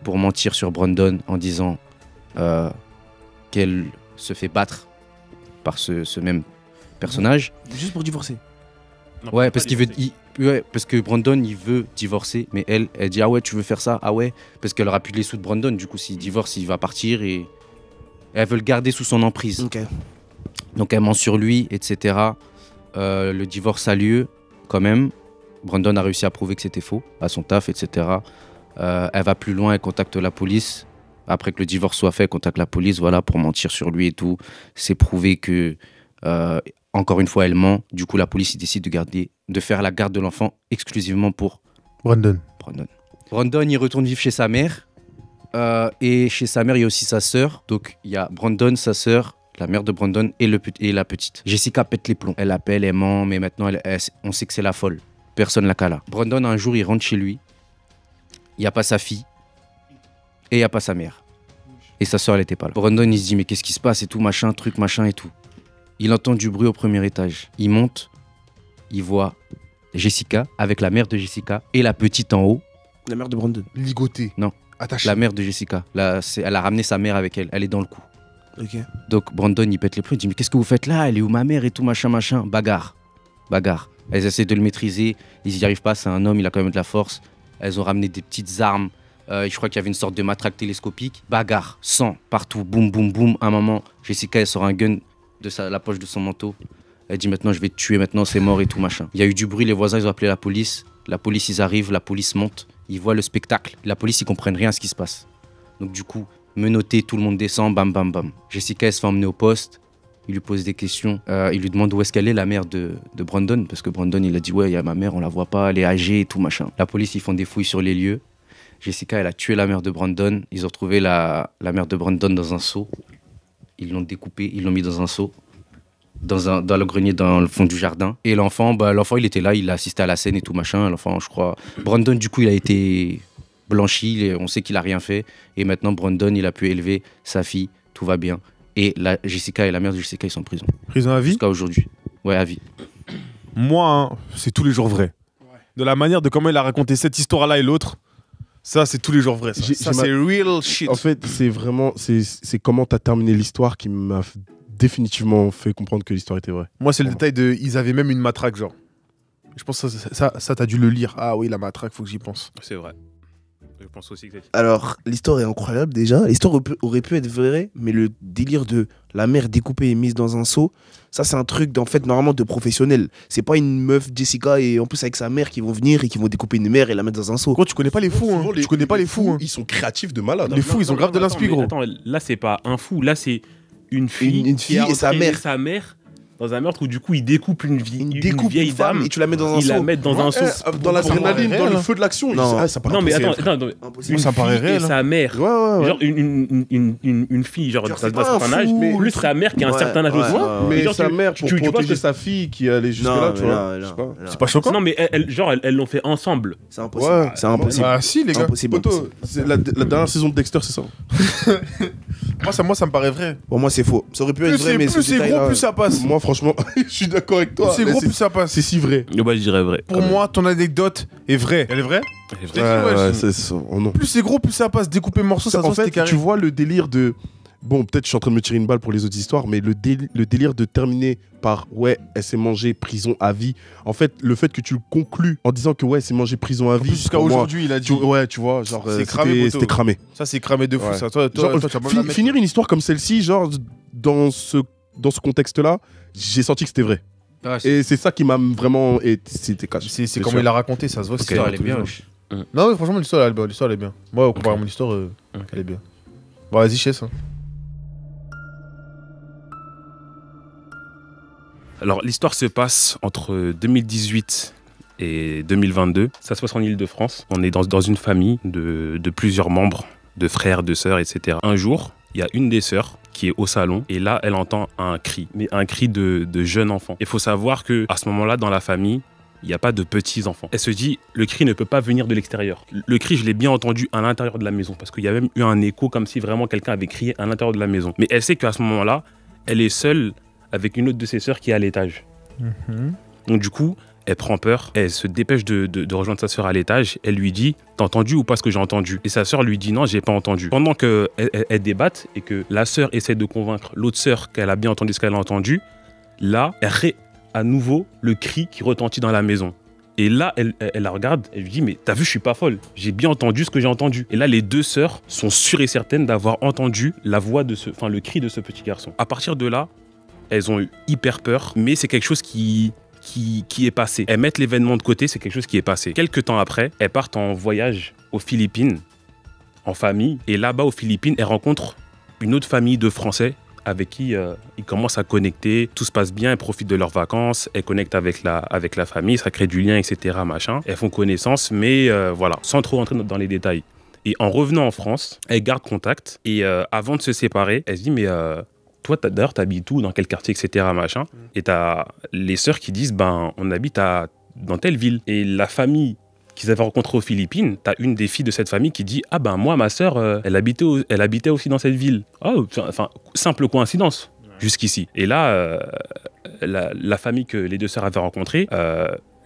pour mentir sur Brandon en disant qu'elle se fait battre par ce même personnage. Juste pour divorcer. Ouais, parce parce que Brandon, il veut divorcer, mais elle dit, ah ouais, tu veux faire ça? Ah ouais, parce qu'elle aura plus les sous de Brandon, du coup, s'il divorce, il va partir et elle veut le garder sous son emprise. Ok. Donc elle ment sur lui, etc. Le divorce a lieu quand même. Brandon a réussi à prouver que c'était faux à son taf, etc. Elle va plus loin, elle contacte la police. Après que le divorce soit fait, elle contacte la police, voilà, pour mentir sur lui et tout. C'est prouvé que, encore une fois, elle ment. Du coup, la police il décide de faire la garde de l'enfant exclusivement pour Brandon. Brandon, il retourne vivre chez sa mère. Et chez sa mère, il y a aussi sa sœur. Donc, il y a Brandon, sa sœur, la mère de Brandon et la petite. Jessica pète les plombs. Elle appelle, elle ment, mais maintenant, on sait que c'est la folle. Personne la cala. Brandon, un jour, il rentre chez lui. Il n'y a pas sa fille. Et il n'y a pas sa mère. Et sa sœur, elle n'était pas là. Brandon, il se dit, mais qu'est-ce qui se passe et tout, machin, truc, machin et tout. Il entend du bruit au premier étage. Il monte. Il voit Jessica avec la mère de Jessica et la petite en haut. La mère de Brandon. Ligoté. Non. Attaché. La mère de Jessica. Elle a ramené sa mère avec elle. Elle est dans le coup. Ok. Donc Brandon, il pète les plombs. Il dit, mais qu'est-ce que vous faites là? Elle est où ma mère et tout, machin, machin. Bagarre. Elles essaient de le maîtriser. Ils n'y arrivent pas. C'est un homme, il a quand même de la force. Elles ont ramené des petites armes. Je crois qu'il y avait une sorte de matraque télescopique. Bagarre. Sang. Partout. Boum, boum, boum. À un moment, Jessica, elle sort un gun de la poche de son manteau. Elle dit, maintenant, je vais te tuer. Maintenant, c'est mort et tout, machin. Il y a eu du bruit. Les voisins, ils ont appelé la police. La police, ils arrivent. La police monte. Ils voient le spectacle. La police, ils comprennent rien à ce qui se passe. Donc, du coup, menotté, tout le monde descend. Bam, bam, bam. Jessica, elle se fait emmener au poste. Il lui pose des questions. Il lui demande où est-ce qu'elle est, la mère de Brandon. Parce que Brandon, il a dit, ouais, il y a ma mère, on la voit pas, elle est âgée et tout, machin. La police, ils font des fouilles sur les lieux. Jessica, elle a tué la mère de Brandon. Ils ont retrouvé la mère de Brandon dans un seau. Ils l'ont découpée, ils l'ont mis dans un seau. Dans le grenier, dans le fond du jardin. Et l'enfant, il était là, il a assisté à la scène et tout, machin. L'enfant, je crois. Brandon, du coup, il a été blanchi. On sait qu'il a rien fait. Et maintenant, Brandon, il a pu élever sa fille. Tout va bien. Et Jessica et la mère de Jessica, ils sont en prison. Prison à vie? Jusqu'à aujourd'hui. Ouais, à vie. Moi, hein, c'est tous les jours vrai. De la manière de comment il a raconté cette histoire-là et l'autre, ça, c'est tous les jours vrai. Ça, c'est real shit. En fait, c'est vraiment c'est comment t'as terminé l'histoire qui m'a définitivement fait comprendre que l'histoire était vraie. Moi, c'est le détail de. Ils avaient même une matraque, genre. Je pense que ça t'as dû le lire. Ah oui, la matraque, faut que j'y pense. C'est vrai. Je pense aussi que c'est... Alors, l'histoire est incroyable déjà. L'histoire aurait pu être vraie, mais le délire de la mère découpée et mise dans un seau, ça, c'est un truc en fait, normalement de professionnel. C'est pas une meuf, Jessica, et en plus avec sa mère qui vont venir et qui vont découper une mère et la mettre dans un seau. Gros, tu connais pas les fous, hein. Souvent, Tu connais pas les fous, hein. Ils sont créatifs de malade. Les fous, ils ont grave de Attends, l'inspi, mais gros. Attends, là, c'est pas un fou. Là, c'est une fille, Une qui a fille et sa entraîné mère. sa mère dans un meurtre où, du coup, il découpe une vieille femme dame. et tu la mets dans un Ils la seau. mettent dans un seau. Dans l'adrénaline, dans le feu de l'action. Non. Ça paraît Non, mais impossible. attends. Impossible. Une Ça paraît fille et réel, hein. sa mère. Ouais, ouais. Genre une fille, genre Genre, d'un c'est pas un certain âge, fou, plus le sa mère qui a un Ouais, certain âge ouais, aussi. ouais, Mais Mais genre, sa tu- mère, pour tu vois protéger que- sa fille qui allait jusque-là, tu vois. Je sais pas. C'est pas choquant? Non, mais elles l'ont fait ensemble. C'est impossible. Ouais. C'est impossible. Ah si, les gars. Impossible. Poto, c'est la dernière saison de Dexter, c'est ça. Moi, ça me paraît vrai. Pour moi, c'est faux. Ça aurait pu Plus être vrai, mais c'est ce détail-là, gros, plus ça passe. Moi, franchement, je suis d'accord avec toi. Plus c'est Mais gros, plus ça passe. C'est si vrai. Bah, je dirais vrai. Pour moi, ton anecdote est vraie. Elle est vraie? C'est vrai. Ouais, Ouais, c'est- c'est oh non. Plus c'est gros, plus ça passe. Découper morceaux, ça En se voit, fait, c'était carré. tu vois le délire de. Bon, peut-être je suis en train de me tirer une balle pour les autres histoires, mais le délire de terminer par ouais, elle s'est mangée prison à vie. En fait, le fait que tu le conclus en disant que ouais, elle s'est mangée prison à En vie. plus, jusqu'à pour moi, aujourd'hui, il a dit. ouais, tu vois, genre, C'est cramé, poteau. c'était cramé. Ça, c'est cramé de fou, Ouais. ça. Toi, Genre, tu vas pas me la mettre. finir une histoire comme celle-ci, genre, dans ce contexte-là, j'ai senti que c'était vrai. Et c'est ça qui m'a vraiment. C'était cash. C'est comment il a raconté, ça se voit. Ok, c'est ça, elle est bien, wesh. Non, mais franchement, l'histoire, elle est bien. Moi, comparé à mon histoire, elle est bien. Bon, vas-y, Chess. Alors, l'histoire se passe entre 2018 et 2022. Ça se passe en Ile-de-France. On est dans une famille de plusieurs membres, de frères, de sœurs, etc. Un jour, il y a une des sœurs qui est au salon et là, elle entend un cri, mais un cri de jeune enfant. Il faut savoir que à ce moment-là, dans la famille, il n'y a pas de petits enfants. Elle se dit, le cri ne peut pas venir de l'extérieur. Le cri, je l'ai bien entendu à l'intérieur de la maison parce qu'il y a même eu un écho comme si vraiment quelqu'un avait crié à l'intérieur de la maison. Mais elle sait qu'à ce moment-là, elle est seule avec une autre de ses sœurs qui est à l'étage. Donc du coup, elle prend peur, elle se dépêche de rejoindre sa sœur à l'étage, elle lui dit « T'as entendu ou pas ce que j'ai entendu ?» Et sa sœur lui dit « Non, j'ai pas entendu ». Pendant qu'elles débattent et que la sœur essaie de convaincre l'autre sœur qu'elle a bien entendu ce qu'elle a entendu, là, elle à nouveau le cri qui retentit dans la maison. Et là, elle la regarde, elle lui dit « Mais t'as vu, je suis pas folle, j'ai bien entendu ce que j'ai entendu. » Et là, les deux sœurs sont sûres et certaines d'avoir entendu la voix le cri de ce petit garçon. À partir de là, elles ont eu hyper peur, mais c'est quelque chose qui est passé. Elles mettent l'événement de côté, c'est quelque chose qui est passé. Quelques temps après, elles partent en voyage aux Philippines, en famille. Et là-bas, aux Philippines, elles rencontrent une autre famille de Français avec qui ils commencent à connecter. Tout se passe bien, elles profitent de leurs vacances, elles connectent avec la famille, ça crée du lien, etc. Machin. Elles font connaissance, mais voilà, sans trop entrer dans les détails. Et en revenant en France, elles gardent contact. Et avant de se séparer, elles se disent, mais... toi, d'ailleurs, t'habites où, dans quel quartier, etc. Machin. Et t'as les sœurs qui disent, ben, on habite dans telle ville. Et la famille qu'ils avaient rencontrée aux Philippines, t'as une des filles de cette famille qui dit, ah ben, moi, ma sœur, elle habitait aussi dans cette ville. Oh, enfin, simple coïncidence, jusqu'ici. Et là, la famille que les deux sœurs avaient rencontrée,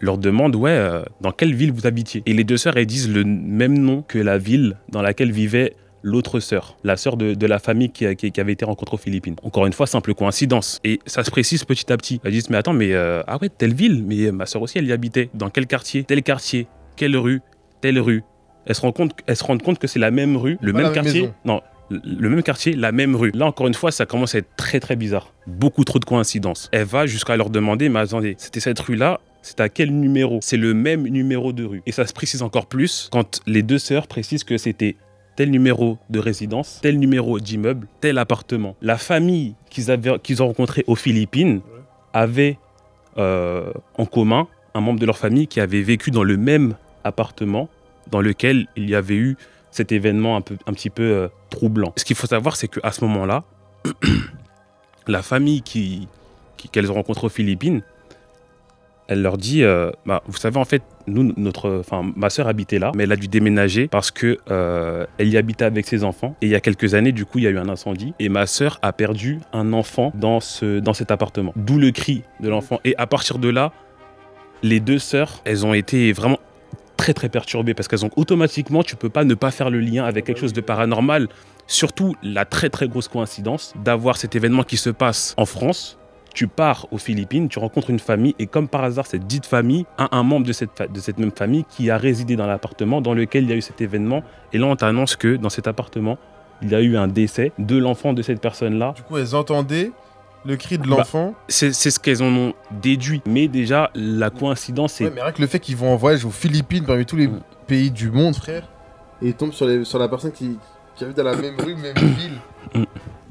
leur demande, ouais, dans quelle ville vous habitiez? Et les deux sœurs, elles disent le même nom que la ville dans laquelle vivait l'autre sœur, la sœur de la famille qui avait été rencontrée aux Philippines. Encore une fois, simple coïncidence. Et ça se précise petit à petit. Elles disent, mais attends, mais ah ouais, telle ville, mais ma sœur aussi, elle y habitait. Dans quel quartier? Tel quartier. Quelle rue? Telle rue. Elles se rendent compte que c'est la même rue, le même quartier. Maison. Non, le même quartier, la même rue. Là, encore une fois, ça commence à être très très bizarre. Beaucoup trop de coïncidences. Elle va jusqu'à leur demander, mais attendez, c'était cette rue-là? C'est à quel numéro? C'est le même numéro de rue. Et ça se précise encore plus quand les deux sœurs précisent que c'était tel numéro de résidence, tel numéro d'immeuble, tel appartement. La famille qu'ils ont rencontrée aux Philippines avait en commun un membre de leur famille qui avait vécu dans le même appartement dans lequel il y avait eu cet événement un petit peu troublant. Ce qu'il faut savoir, c'est qu'à ce moment-là, la famille qu'elles ont rencontrée aux Philippines, elle leur dit, vous savez, en fait, ma sœur habitait là, mais elle a dû déménager parce que elle y habitait avec ses enfants. Et il y a quelques années, du coup, il y a eu un incendie. Et ma sœur a perdu un enfant dans cet appartement. D'où le cri de l'enfant. Et à partir de là, les deux sœurs, elles ont été vraiment très, très perturbées parce qu'elles ont automatiquement, tu peux pas ne pas faire le lien avec quelque chose de paranormal. Surtout la très, très grosse coïncidence d'avoir cet événement qui se passe en France, Tu pars aux Philippines, tu rencontres une famille et comme par hasard, cette dite famille a un membre de cette même famille qui a résidé dans l'appartement dans lequel il y a eu cet événement. Et là, on t'annonce que dans cet appartement, il y a eu un décès de l'enfant de cette personne-là. Du coup, elles entendaient le cri de l'enfant. C'est ce qu'elles en ont déduit. Mais déjà, la coïncidence, c'est... Ouais, mais rien que le fait qu'ils vont en voyage aux Philippines parmi tous les pays du monde, frère, et ils tombent sur la personne qui habite dans la même rue, même ville.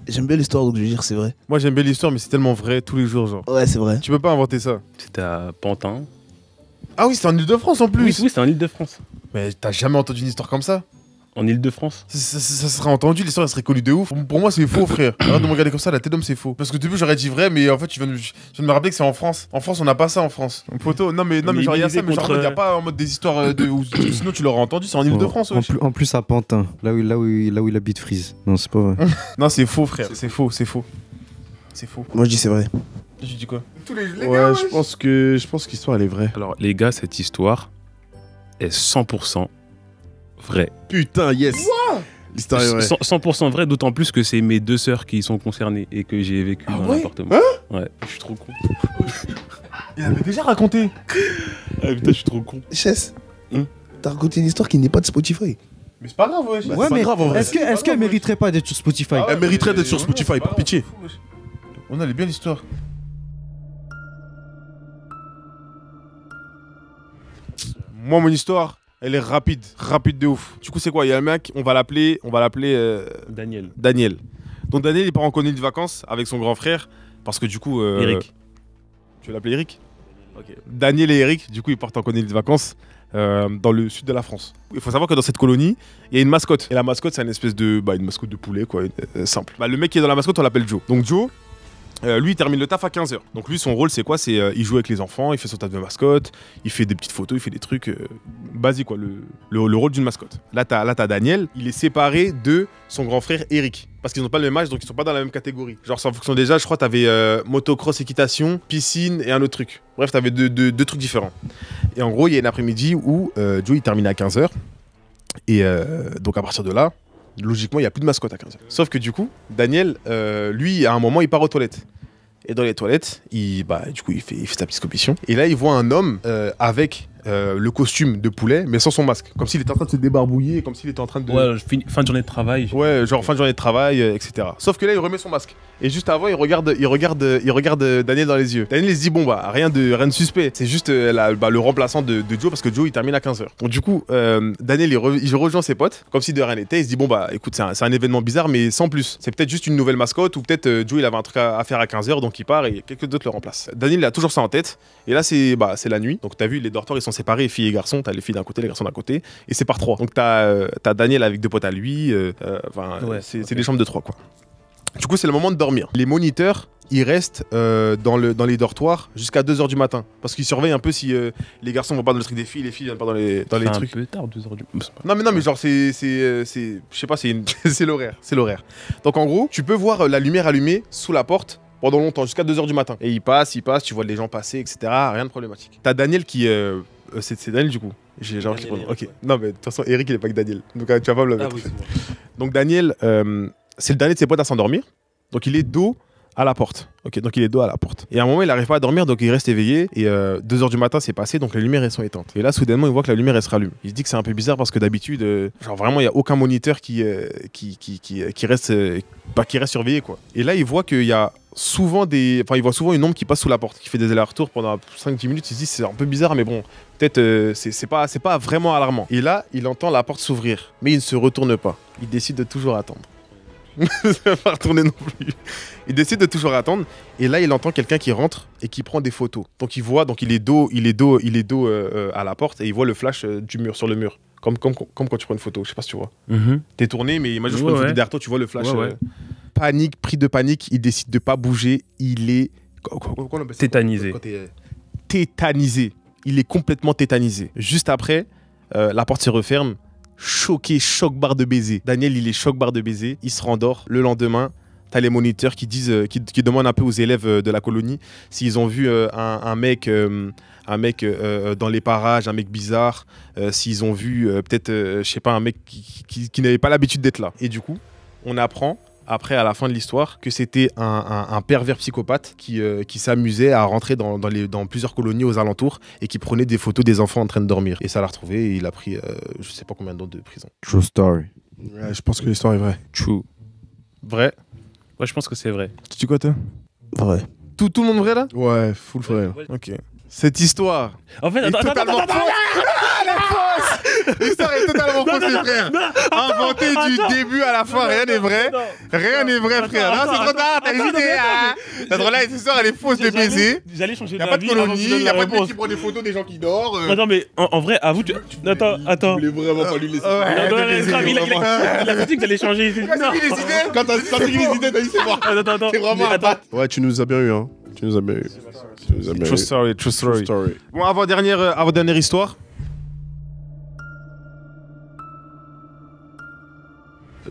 J'aime bien l'histoire, donc je veux dire, c'est vrai. Moi, j'aime bien l'histoire, mais c'est tellement vrai tous les jours, genre. Ouais, c'est vrai. Tu peux pas inventer ça. C'était à Pantin. Ah oui, c'est en Ile-de-France en plus. Oui, c'est en Ile-de-France. Mais t'as jamais entendu une histoire comme ça? En Ile-de-France. Ça serait entendu, l'histoire elle serait connue de ouf. Pour moi, c'est faux, frère. Arrête de me regarder comme ça, la tête d'homme, c'est faux. Parce que au début, j'aurais dit vrai, mais en fait, je viens de me rappeler que c'est en France. En France, on n'a pas ça en France. Poteau, non, mais genre, il y a ça, mais genre, il n'y a pas en mode des histoires sinon, tu l'aurais entendu, c'est en Ile-de-France. En plus, à Pantin, là où il habite Freeze. Non, c'est pas vrai. Non, c'est faux, frère. C'est faux. C'est faux. Moi, je dis c'est vrai. Tu dis quoi? Ouais, je pense que l'histoire, elle est vraie. Alors, les gars, cette histoire est 100% vraie. Putain, yes. L'histoire est vraie. 100% vraie, d'autant plus que c'est mes 2 sœurs qui sont concernées et que j'ai vécu dans l'appartement. Ouais, je suis trop con. Il avait déjà raconté. Ah putain, je suis trop con. Chess, t'as raconté une histoire qui n'est pas de Spotify. Mais c'est pas grave, ouais. Ouais, mais grave, en vrai. est-ce qu'elle mériterait pas d'être sur Spotify? Elle mériterait d'être sur Spotify, par pitié. On allait bien l'histoire. Moi, mon histoire, elle est rapide de ouf. Du coup, c'est quoi? Il y a un mec, on va l'appeler Daniel. Donc Daniel, il part en colonie de vacances avec son grand frère parce que du coup, Eric. Tu veux l'appeler Eric? Ok. Daniel et Eric, du coup, ils partent en colonie de vacances dans le sud de la France. Il faut savoir que dans cette colonie, il y a une mascotte. Et la mascotte, c'est une espèce de, une mascotte de poulet, quoi, simple. Le mec qui est dans la mascotte, on l'appelle Joe. Donc Joe. Lui, il termine le taf à 15h. Donc lui, son rôle, c'est quoi? C'est il joue avec les enfants, il fait son taf de mascotte, il fait des petites photos, il fait des trucs basiques, quoi. Le rôle d'une mascotte. Là, t'as Daniel, il est séparé de son grand frère Eric. Parce qu'ils n'ont pas le même âge, donc ils sont pas dans la même catégorie. Genre, c'est en fonction des âges, je crois, t'avais motocross, équitation, piscine et un autre truc. Bref, t'avais deux trucs différents. Et en gros, il y a une après-midi où Joe, il termine à 15h. Et donc, à partir de là, logiquement, il n'y a plus de mascotte à 15h. Sauf que du coup, Daniel, lui, à un moment, il part aux toilettes. Et dans les toilettes, il fait sa petite scopation. Et là, il voit un homme avec le costume de poulet, mais sans son masque. Comme s'il était en train de se débarbouiller, comme s'il était en train de... Ouais, fin de journée de travail. Ouais, genre fin de journée de travail, etc. Sauf que là, il remet son masque. Et juste avant, il regarde Daniel dans les yeux. Daniel, il se dit, bon, rien de suspect. C'est juste le remplaçant de Joe, parce que Joe, il termine à 15h. Donc du coup, Daniel, il rejoint ses potes, comme si de rien n'était. Il se dit, bon, écoute, c'est un événement bizarre, mais sans plus. C'est peut-être juste une nouvelle mascotte, ou peut-être Joe, il avait un truc à faire à 15h, donc il part et quelqu'un d'autre le remplace. Daniel, il a toujours ça en tête. Et là, c'est la nuit. Donc t'as vu, les dortoirs, ils sont séparés, filles et garçons. T'as les filles d'un côté, les garçons d'un côté. Et c'est par 3. Donc t'as Daniel avec 2 potes à lui. C'est des chambres de 3, quoi. Du coup, c'est le moment de dormir. Les moniteurs, ils restent dans les dortoirs jusqu'à 2h du matin. Parce qu'ils surveillent un peu si les garçons vont pas dans le truc des filles, les filles viennent pas dans les trucs. C'est un peu tard, 2h du matin. Non, mais genre, je sais pas, c'est l'horaire. C'est l'horaire. Donc en gros, tu peux voir la lumière allumée sous la porte pendant longtemps, jusqu'à 2h du matin. Et il passe, tu vois les gens passer, etc. Rien de problématique. T'as Daniel qui... c'est Daniel du coup. J'ai genre qui prend. Ok. Non, mais de toute façon, Eric, il est pas que Daniel. Donc tu vas pas me le mettre. Donc Daniel, c'est le dernier de ses potes à s'endormir. Donc il est dos à la porte. Ok, donc il est dos à la porte. Et à un moment, il n'arrive pas à dormir, donc il reste éveillé. Et 2h du matin, c'est passé, donc les lumières, elles sont éteintes. Et là, soudainement, il voit que la lumière, elle se rallume. Il se dit que c'est un peu bizarre parce que d'habitude, genre vraiment, il n'y a aucun moniteur qui reste surveillé, quoi. Et là, il voit qu'il y a souvent il voit souvent une ombre qui passe sous la porte, qui fait des allers-retours pendant 5-10 minutes. Il se dit, c'est un peu bizarre, mais bon, peut-être c'est pas vraiment alarmant. Et là, il entend la porte s'ouvrir, mais il ne se retourne pas. Il décide de toujours attendre. Ça va pas retourner non plus. Il décide de toujours attendre. Et là, il entend quelqu'un qui rentre et qui prend des photos. Donc il voit, il est dos à la porte et il voit le flash du mur sur le mur. Comme quand tu prends une photo, je sais pas si tu vois. T'es tourné, mais imagine je prends une photo derrière toi, tu vois le flash. Panique, pris de panique, il décide de pas bouger. Il est tétanisé. Tétanisé. Il est complètement tétanisé. Juste après, la porte se referme. Choqué, choc-barre de baiser. Daniel, il est choc-barre de baiser. Il se rendort. Le lendemain, t'as les moniteurs qui disent, qui demandent un peu aux élèves de la colonie s'ils ont vu un mec dans les parages, un mec bizarre, s'ils ont vu peut-être, je sais pas, un mec qui n'avait pas l'habitude d'être là. Et du coup, on apprend après, à la fin de l'histoire, que c'était un pervers psychopathe qui s'amusait à rentrer dans plusieurs colonies aux alentours et qui prenait des photos des enfants en train de dormir. Et ça l'a retrouvé et il a pris je sais pas combien d'autres de prison. True story. Ouais, je pense que l'histoire est vraie. True. Vrai? Ouais, je pense que c'est vrai. Tu dis quoi, toi? Vrai. Tout le monde vrai là? Ouais, full vrai. Ok. Cette histoire En fait, attends, L'histoire est totalement fausse, les frères. Inventé du début à la fin, rien n'est vrai. Rien n'est vrai, frère. Non, c'est trop tard, t'as hésité. T'as trop là, cette histoire, elle est fausse de baiser. J'allais changer Y'a pas de colonie, y'a pas de mec qui prend des photos des gens qui dorment. Attends, mais en vrai, avoue, attends. Je voulais vraiment pas lui laisser. Il a dit que t'allais changer. Quand t'as dit les idées, t'as dit c'est moi. Attends. T'es vraiment un bat. Ouais, tu nous as bien eu, hein. Tu nous as bien eu. True story, true story. Bon, avant-dernière histoire.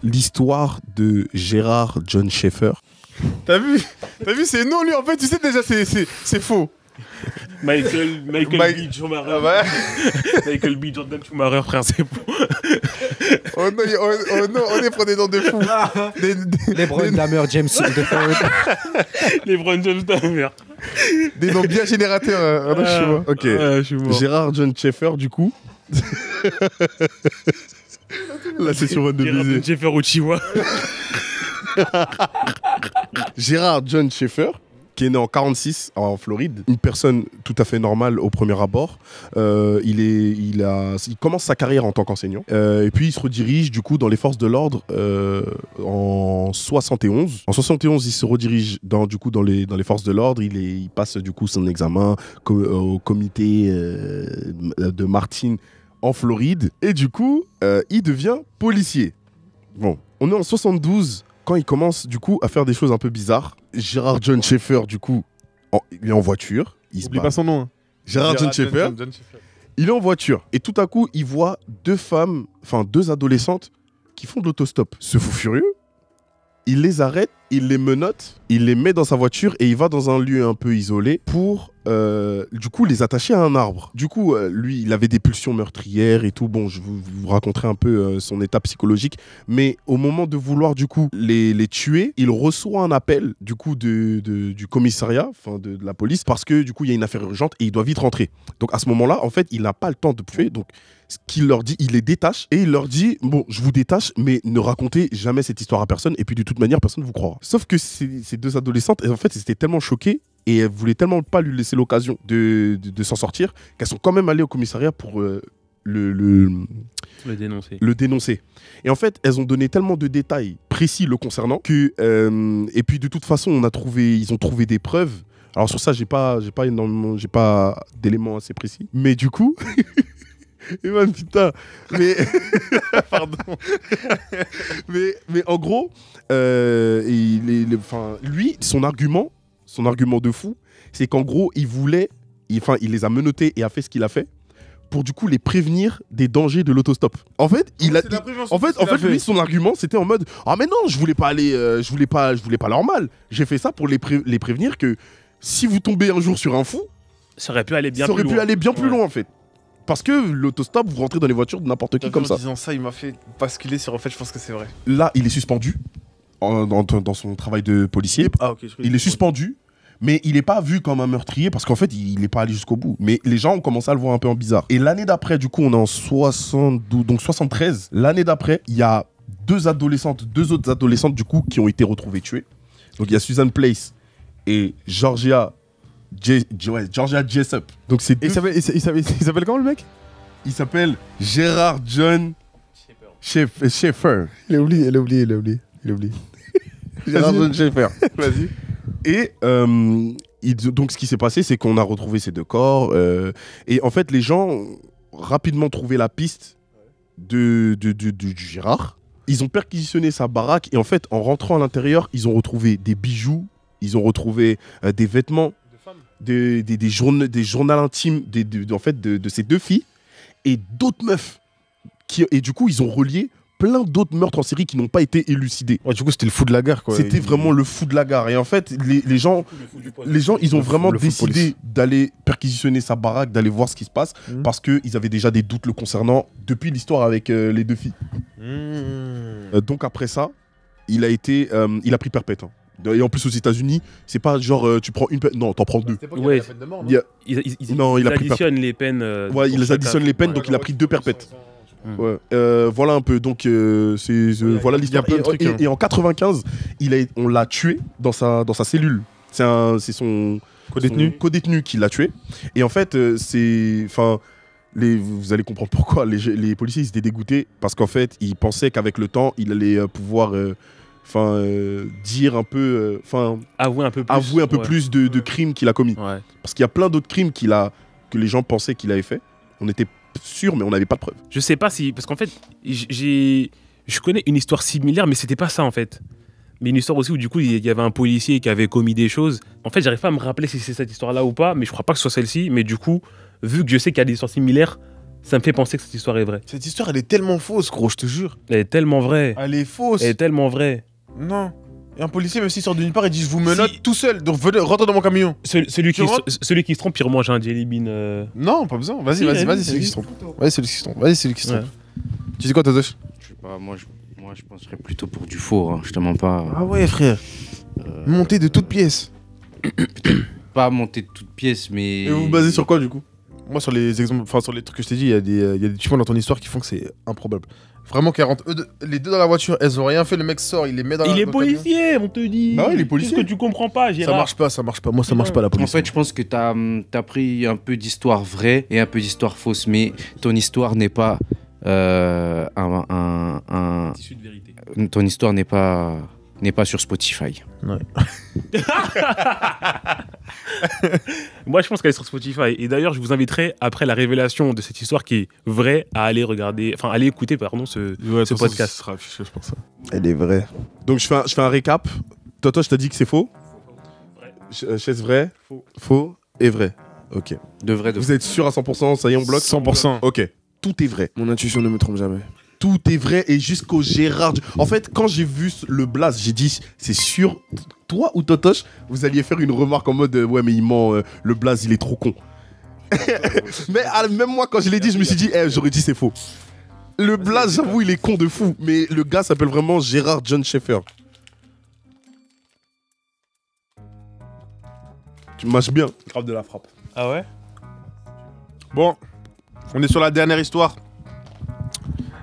L'histoire de Gérard John Schaeffer. T'as vu, c'est non, lui, en fait, tu sais déjà, c'est faux. Michael B. Schumacher. Ouais. Michael B. Jordan Schumacher, frère, c'est faux. Oh non, on est pour des noms de fous. Les Brown Damer, James III. Les Brown James Damer. Des noms bien générateurs. Je suis mort. Ok. Je suis mort. Gérard John Schaeffer, du coup. La session de baiser. Jeffer Uchiwa. Gérard John Schaeffer, qui est né en 46 en Floride, une personne tout à fait normale au premier abord. Il commence sa carrière en tant qu'enseignant et puis il se redirige du coup dans les forces de l'ordre en 71. En 71, il se redirige dans les forces de l'ordre. Il passe du coup son examen au comité de Martin en Floride et du coup il devient policier. Bon, on est en 72 quand il commence du coup à faire des choses un peu bizarres. Gérard John Schaeffer du coup il est en voiture, Oublie pas son nom. Hein. Gérard John Schaeffer, il est en voiture et tout à coup il voit deux adolescentes qui font de l'autostop. Ce fou furieux, il les arrête, il les menotte, il les met dans sa voiture et il va dans un lieu un peu isolé pour du coup les attacher à un arbre. Du coup, lui, il avait des pulsions meurtrières et tout. Bon, je vous raconterai un peu son état psychologique. Mais au moment de vouloir du coup les tuer, il reçoit un appel du coup du commissariat, de la police, parce que du coup il y a une affaire urgente et il doit vite rentrer. Donc à ce moment-là, en fait, il n'a pas le temps de tuer. Donc ce qu'il leur dit, il les détache et il leur dit bon, je vous détache, mais ne racontez jamais cette histoire à personne. Et puis de toute manière, personne ne vous croira. Sauf que ces deux adolescentes, en fait, elles étaient tellement choquées et elles voulaient tellement pas lui laisser l'occasion de s'en sortir qu'elles sont quand même allées au commissariat pour le dénoncer. Et en fait, elles ont donné tellement de détails précis le concernant que et puis de toute façon, ils ont trouvé des preuves. Alors sur ça, j'ai pas d'éléments assez précis. Mais du coup, Evan, putain, mais pardon. mais en gros, lui, son argument de fou, c'est qu'en gros, il les a menottés et a fait ce qu'il a fait pour du coup les prévenir des dangers de l'autostop. En fait, lui, son argument, c'était en mode ah mais non, je voulais pas leur mal. J'ai fait ça pour les prévenir que si vous tombez un jour sur un fou, ça aurait pu aller bien plus loin en fait. Parce que l'autostop, vous rentrez dans les voitures de n'importe qui comme ça. En disant ça, il m'a fait basculer sur en fait, je pense que c'est vrai. Là, il est suspendu dans son travail de policier. Ah, ok. Il est suspendu, mais il n'est pas vu comme un meurtrier parce qu'en fait, il n'est pas allé jusqu'au bout. Mais les gens ont commencé à le voir un peu en bizarre. Et l'année d'après, du coup, on est en 72, donc 73. L'année d'après, il y a deux autres adolescentes du coup qui ont été retrouvées tuées. Donc il y a Susan Place et Georgia Jessup. Donc c'est il s'appelle comment le mec? Il s'appelle Gérard John Schaeffer. Il a oublié. Gérard John Schaeffer. Vas-y. Et donc ce qui s'est passé, c'est qu'on a retrouvé ces deux corps. Et en fait, les gens ont rapidement trouvé la piste du Gérard. Ils ont perquisitionné sa baraque et en fait, en rentrant à l'intérieur, ils ont retrouvé des bijoux, ils ont retrouvé des vêtements, des journaux intimes de ces deux filles et d'autres meufs. Et du coup, ils ont relié plein d'autres meurtres en série qui n'ont pas été élucidés. Ouais, du coup, c'était le fou de la gare, quoi. C'était vraiment le fou de la gare. Et en fait, les gens, ils ont vraiment décidé d'aller perquisitionner sa baraque, d'aller voir ce qui se passe, parce qu'ils avaient déjà des doutes le concernant depuis l'histoire avec les deux filles. Donc après ça, il a pris perpète. Hein. Et en plus aux États-Unis, c'est pas genre tu prends une peine, non, t'en prends deux. Ouais. Il y a- Non, il a pris additionnent les peines. Ouais, pour ils chaque additionnent les peines, donc il a pris 2 perpètes. Ouais. Voilà un peu. Donc voilà l'histoire. il y a plein de trucs, hein. Et en 95, on l'a tué dans sa cellule. C'est son co-détenu qui l'a tué. Et en fait, vous allez comprendre pourquoi les policiers ils étaient dégoûtés parce qu'en fait ils pensaient qu'avec le temps il allait pouvoir dire un peu avouer un peu plus, plus de crimes qu'il a commis. Ouais. Parce qu'il y a plein d'autres crimes que les gens pensaient qu'il avait fait. On était sûrs mais on n'avait pas de preuves. Je sais pas si parce qu'en fait je connais une histoire similaire mais c'était pas ça en fait. Mais une histoire aussi où du coup il y avait un policier qui avait commis des choses. En fait j'arrive pas à me rappeler si c'est cette histoire-là ou pas, mais je crois pas que ce soit celle-ci. Mais du coup vu que je sais qu'il y a des histoires similaires, ça me fait penser que cette histoire est vraie. Cette histoire, elle est tellement fausse, gros, je te jure. Elle est tellement vraie. Elle est fausse. Elle est tellement vraie. Non. Et un policier, même s'il sort de nulle part, il dit je vous menotte tout seul. Donc venez, rentre dans mon camion. Celui qui se trompe, il remange un jelly bean. Non, pas besoin. Vas-y, Si, vas-y, vas-y, celui qui vas-y. se trompe. Vas-y, celui qui se trompe. Vas-y, celui qui se trompe. Ouais. Tu dis quoi, Totoche? Je sais pas, moi je penserais plutôt pour du faux, hein, je te mens pas. Ah ouais, frère. Monter de toutes pièces. Pas monter de toutes pièces, mais. Et vous vous basez sur quoi du coup? Moi, sur les exemples, enfin, sur les trucs que je t'ai dit, il y a des points dans ton histoire qui font que c'est improbable. Vraiment, qu'elles rentrent les deux dans la voiture, elles ont rien fait, le mec sort, il les met dans la Il est dans le camion. policier, on te dit. Bah ouais, il est policier. Qu'est-ce que tu comprends pas, Ça Gérard? marche pas, ça marche pas. Moi, ça marche pas la En police. fait, je pense que t'as pris un peu d'histoire vraie et un peu d'histoire fausse, mais ton histoire n'est pas Tissu de vérité. ton histoire n'est pas sur Spotify. Moi, je pense qu'elle est sur Spotify. Et d'ailleurs, je vous inviterai, après la révélation de cette histoire qui est vraie, à aller regarder, enfin, aller écouter, pardon, ce podcast. sera affiché, je pense. Elle est vraie. Donc je fais un récap. Toto, je t'ai dit que c'est faux. Chaise vrai. Faux et vrai. Ok. De vrai, de Vous êtes sûr à 100%, ça y est, on bloque 100%. Ok. Tout est vrai. Mon intuition ne me trompe jamais. Tout est vrai et jusqu'au Gérard. En fait, quand j'ai vu le blaze, j'ai dit, c'est sûr, toi ou Totoche, vous alliez faire une remarque en mode, ouais, mais il ment, le blaze, il est trop con. Mais même moi, quand je l'ai dit, je me suis dit, j'aurais dit c'est faux. Le blaze, j'avoue, il est con de fou. Mais le gars s'appelle vraiment Gérard John Schaeffer. Tu mâches bien. Grave de la frappe. Ah ouais? Bon, on est sur la dernière histoire.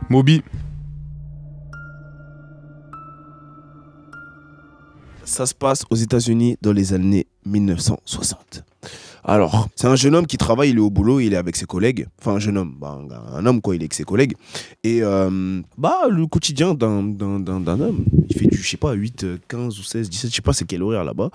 Moby. Ça se passe aux États-Unis dans les années 1960. Alors, c'est un jeune homme qui travaille, il est au boulot, il est avec ses collègues. Enfin, un jeune homme, un homme quoi, il est avec ses collègues. Et le quotidien d'un homme, il fait du, je sais pas, 8, 15 ou 16, 17, je sais pas c'est quel horaire là-bas.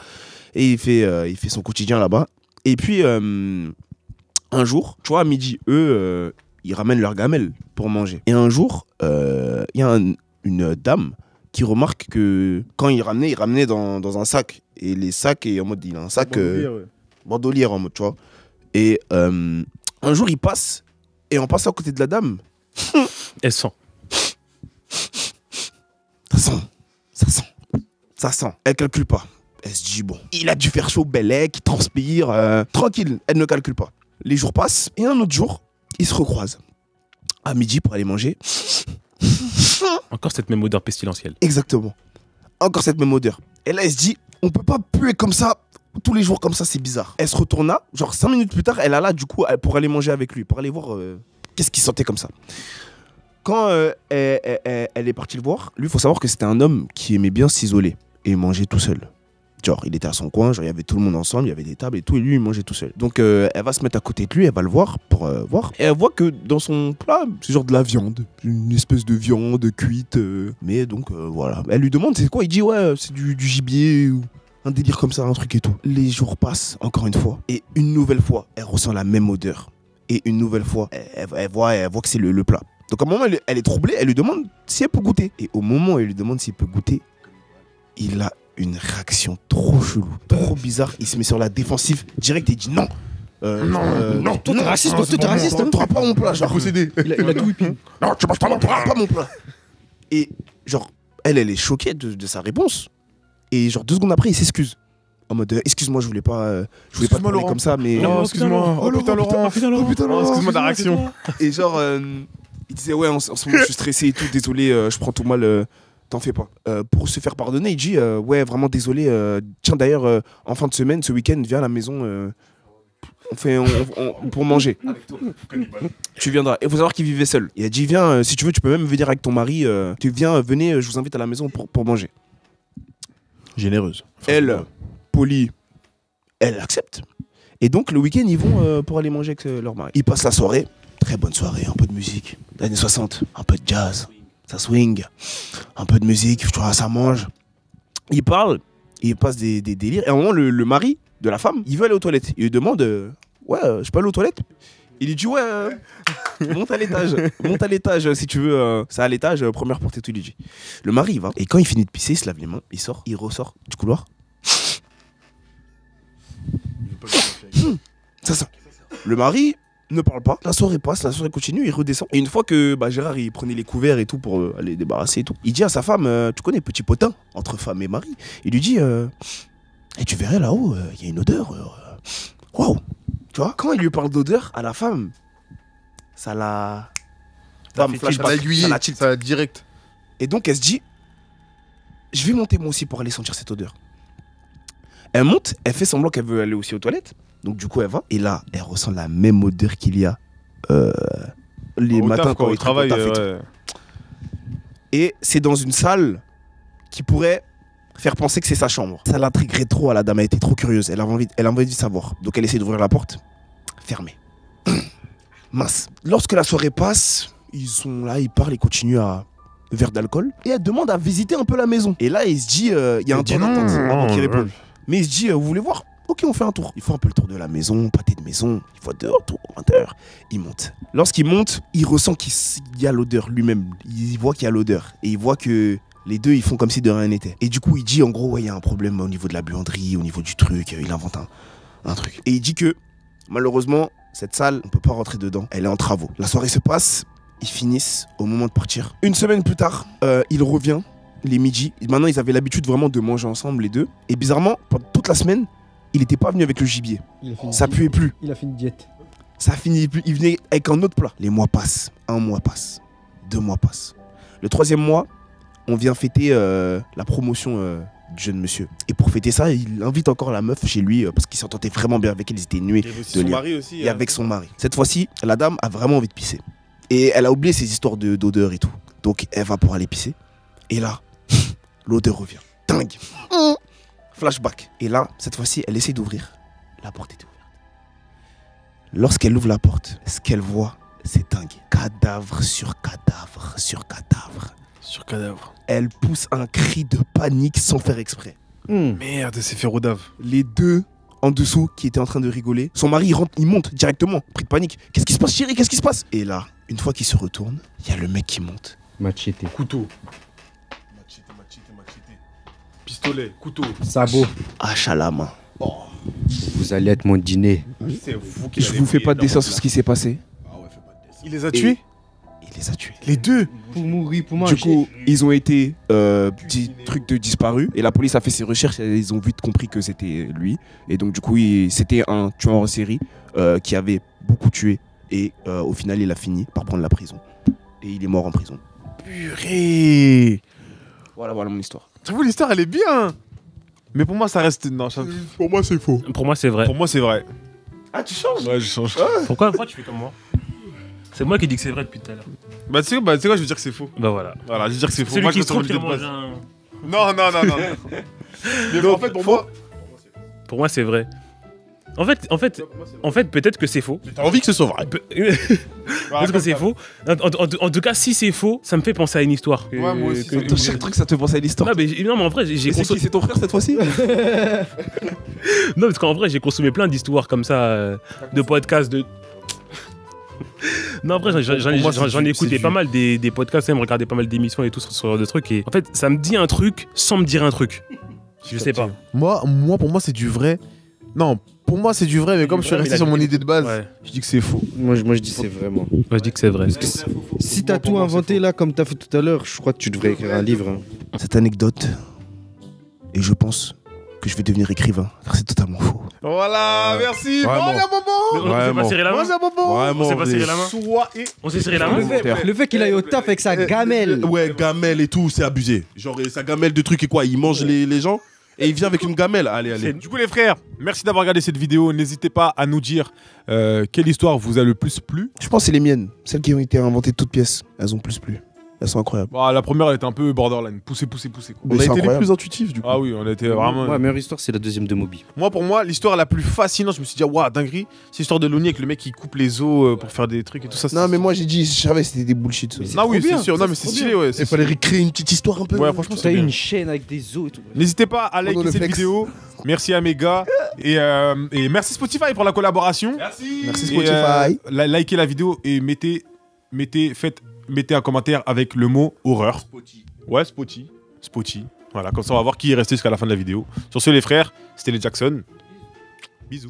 Et il fait son quotidien là-bas. Et puis, un jour, tu vois, à midi, eux, ils ramènent leur gamelle pour manger. Et un jour, il y a une dame qui remarque que quand il ramenait dans un sac. Et les sacs, il a un sac bandolière en mode, tu vois. Et un jour, il passe, et en passant à côté de la dame, Elle sent. ça sent. Elle calcule pas. Elle se dit, bon, il a dû faire chaud, Bellec, il transpire, tranquille, elle ne calcule pas. Les jours passent, et un autre jour, ils se recroisent. À midi pour aller manger. Encore cette même odeur pestilentielle. Exactement. Encore cette même odeur. Et là, elle se dit, on peut pas puer comme ça, tous les jours comme ça, c'est bizarre. Elle se retourna, genre 5 minutes plus tard, elle alla du coup pour aller manger avec lui, pour aller voir qu'est-ce qu'il sentait comme ça. Quand elle est partie le voir, lui, il faut savoir que c'était un homme qui aimait bien s'isoler et manger tout seul. Genre, il était à son coin, genre, il y avait tout le monde ensemble, il y avait des tables et tout, et lui, il mangeait tout seul. Donc, elle va se mettre à côté de lui, elle va le voir pour voir. Et elle voit que dans son plat, c'est genre de la viande, une espèce de viande cuite. Mais donc, voilà. Elle lui demande, c'est quoi? Il dit, ouais, c'est du gibier, ou un délire comme ça, un truc et tout. Les jours passent, encore une fois, et une nouvelle fois, elle ressent la même odeur. Et une nouvelle fois, elle voit que c'est le plat. Donc, à un moment, elle est troublée, elle lui demande si elle peut goûter. Et au moment où elle lui demande s'il peut goûter, il a une réaction trop chelou, trop bizarre. Il se met sur la défensive direct et il dit non. non, toi t'es raciste, toi t'es raciste. Tu n'auras pas mon plat, genre. Possédé. Il a tout whippé. Non, tu manges pas mon plat. Pas mon plat. Et genre, elle est choquée de sa réponse. Et genre 2 secondes après, il s'excuse. En mode, excuse-moi, je voulais pas te parler Laurent. comme ça, mais. Non, excuse-moi. Oh putain, Laurent. Excuse-moi de la réaction. Et genre, il disait, ouais, en ce moment, je suis stressé et tout, désolé, je prends tout mal t'en fais pas. Pour se faire pardonner, il dit ouais, vraiment désolé. Tiens, d'ailleurs, en fin de semaine, ce week-end, viens à la maison. Pour manger. Tu viendras. Il faut savoir qu'il vivait seul. Il a dit viens, si tu veux, tu peux même venir avec ton mari. Venez, je vous invite à la maison pour manger. Généreuse. Elle, polie, elle accepte. Et donc le week-end, ils vont pour aller manger avec leur mari. Ils passent la soirée. Très bonne soirée, un peu de musique. Les années 60, un peu de jazz. Ça swing. Un peu de musique, tu vois, ça mange. Ils parlent. Ils passent des délires. Et à un moment, le mari de la femme, il veut aller aux toilettes. Il lui demande ouais, je peux aller aux toilettes? Il lui dit ouais, monte à l'étage si tu veux. C'est à l'étage, première portée, tout lui dit. Le mari il va. Et quand il finit de pisser, il se lave les mains, il sort, il ressort du couloir. Ça sent. Le mari ne parle pas. La soirée passe, la soirée continue, il redescend. Et une fois que Gérard il prenait les couverts et tout pour aller débarrasser et tout, il dit à sa femme, tu connais petit potin entre femme et mari. Il lui dit et tu verrais là-haut, il y a une odeur. Waouh. Tu vois, quand il lui parle d'odeur à la femme, ça la. Bam, flashback, ça la tilt. Ça va direct. Et donc elle se dit, je vais monter moi aussi pour aller sentir cette odeur. Elle monte, elle fait semblant qu'elle veut aller aussi aux toilettes. Donc du coup elle va. Et là, elle ressent la même odeur qu'il y a les matins quand il travaille. Et c'est dans une salle qui pourrait faire penser que c'est sa chambre. Ça l'intriguerait trop à la dame, elle était trop curieuse. Elle a envie de savoir. Donc elle essaie d'ouvrir la porte. Fermée. Mince. Lorsque la soirée passe, ils sont là, ils parlent, ils continuent à verre d'alcool. Et elle demande à visiter un peu la maison. Et là, il se dit, il y a un temps d'attente avant qu'il réponde. Mais il se dit, vous voulez voir? Ok, on fait un tour. Il fait un peu le tour de la maison, pâté de maison. Il voit dehors, tour à l'intérieur. Il monte. Lorsqu'il monte, il ressent qu'il y a l'odeur lui-même. Il voit qu'il y a l'odeur. Et il voit que les deux, ils font comme si de rien n'était. Et du coup, il dit, en gros, ouais, il y a un problème au niveau de la buanderie, au niveau du truc. Il invente un truc. Et il dit que, malheureusement, cette salle, on peut pas rentrer dedans. Elle est en travaux. La soirée se passe. Ils finissent au moment de partir. Une semaine plus tard, il revient, les midis. Maintenant, ils avaient l'habitude vraiment de manger ensemble, les deux. Et bizarrement, pendant toute la semaine, il n'était pas venu avec le gibier. Ça puait plus. Il a fait une diète. Ça finit plus. Il venait avec un autre plat. Les mois passent. 1 mois passe. 2 mois passent. Le 3e mois, on vient fêter la promotion du jeune monsieur. Et pour fêter ça, il invite encore la meuf chez lui parce qu'il s'entendait vraiment bien avec elle. Ils étaient nués de son lien. mari aussi. Et avec son mari. Cette fois-ci, la dame a vraiment envie de pisser. Et elle a oublié ces histoires d'odeur et tout. Donc elle va pour aller pisser. Et là, l'odeur revient. Dingue. Flashback. Et là, cette fois-ci, elle essaie d'ouvrir. La porte est ouverte. Lorsqu'elle ouvre la porte, ce qu'elle voit, c'est dingue. Cadavre sur cadavre sur cadavre. Sur cadavre. Elle pousse un cri de panique sans faire exprès. Merde, c'est Férodave. Les deux en dessous qui étaient en train de rigoler. Son mari, il monte directement, pris de panique. Qu'est-ce qui se passe, chérie? Qu'est-ce qui se passe? Et là, une fois qu'il se retourne, il y a le mec qui monte. Machete. Couteau. Machete. Pistolet, couteau. Sabot. Hache à la main. Vous allez être mon dîner. C'est vous qui Je vous fais pas de dessin sur ce qui s'est passé. Il les a tués? Il les a tués. Les deux? Pour mourir, pour manger. Du coup, ils ont été trucs de disparus et la police a fait ses recherches et ils ont vite compris que c'était lui. Et donc du coup, c'était un tueur en série qui avait beaucoup tué et au final, il a fini par prendre la prison. Et il est mort en prison. Purée! Voilà mon histoire. J'avoue, l'histoire, elle est bien! Mais pour moi, ça reste... Non, pour moi, c'est faux. Pour moi, c'est vrai. Pour moi, c'est vrai. Ah, tu changes? Ouais, je change. Pourquoi tu fais comme moi? C'est moi qui dis que c'est vrai depuis tout à l'heure. Bah, tu sais quoi, je veux dire que c'est faux. Bah voilà. Voilà, je veux dire que c'est faux. Celui Moi, qui je se trompe, reste il sur l'idée de mange base. un... Non. Mais bon, en fait, pour moi... Pour moi, c'est vrai. En fait, peut-être que c'est faux. T'as envie que ce soit vrai. Peut-être que c'est faux. En tout cas, si c'est faux, ça me fait penser à une histoire. Ouais, moi aussi, ça me Dans chaque truc, ça te pense à l'histoire. Non, mais en vrai, j'ai consommé. C'est ton frère cette fois-ci? Non, parce qu'en vrai, j'ai consommé plein d'histoires comme ça, de podcasts, de. Non, en vrai, j'en ai écouté pas mal des podcasts, même regardé pas mal d'émissions et tout sur ce genre de trucs. Et en fait, ça me dit un truc sans me dire un truc. Je sais pas. Moi, pour moi, c'est du vrai. Non, pour moi, c'est du vrai, mais comme je suis resté sur mon idée de base, Ouais. je dis que c'est faux. Moi, je dis c'est vraiment. Moi, je dis que c'est vrai. Si t'as tout inventé là, comme t'as fait tout à l'heure, je crois que tu devrais écrire un livre. Hein. Cette anecdote, et je pense que je vais devenir écrivain. Car c'est totalement faux. Voilà, merci. Vraiment. Mange un bonbon. On s'est Vraiment. pas serré la main. Mange un bonbon. Vraiment, On s'est pas mais- serré la main. Sois et... On s'est serré la main. Le fait qu'il aille au taf avec sa gamelle. Ouais, gamelle et tout, c'est abusé. Genre, sa gamelle de trucs et quoi, il mange les gens et il vient avec une gamelle. Allez, allez. Du coup les frères, merci d'avoir regardé cette vidéo. N'hésitez pas à nous dire quelle histoire vous a le plus plu. Je pense que c'est les miennes. Celles qui ont été inventées toutes pièces. Elles ont plus plu. Elles sont incroyables. Bah, la première elle était un peu borderline, poussé quoi. On a c'est été les incroyable. plus intuitifs du coup. Ah oui, on était vraiment... Ouais, meilleure histoire, c'est la deuxième de Moby. Moi pour moi, l'histoire la plus fascinante, je me suis dit waouh, dinguerie, c'est l'histoire de Loni avec le mec qui coupe les os pour faire des trucs et tout ça. Non, mais moi j'ai dit, je savais que c'était des bullshit. Ça. Non oui, trop bien, c'est sûr, ça, non mais c'est c'est trop stylé bien. ouais. Il c'est fallait stylé. recréer une petite histoire un peu. Ouais, franchement T'as c'est eu bien. une chaîne avec des os et tout. N'hésitez pas à liker le cette flex. vidéo. Merci à mes gars et merci Spotify pour la collaboration. Merci Et, Spotify. likez la vidéo et mettez un commentaire avec le mot horreur. Ouais, Spotty. Voilà, comme ça on va voir qui est resté jusqu'à la fin de la vidéo. Sur ce les frères, c'était les Jackson. Bisous.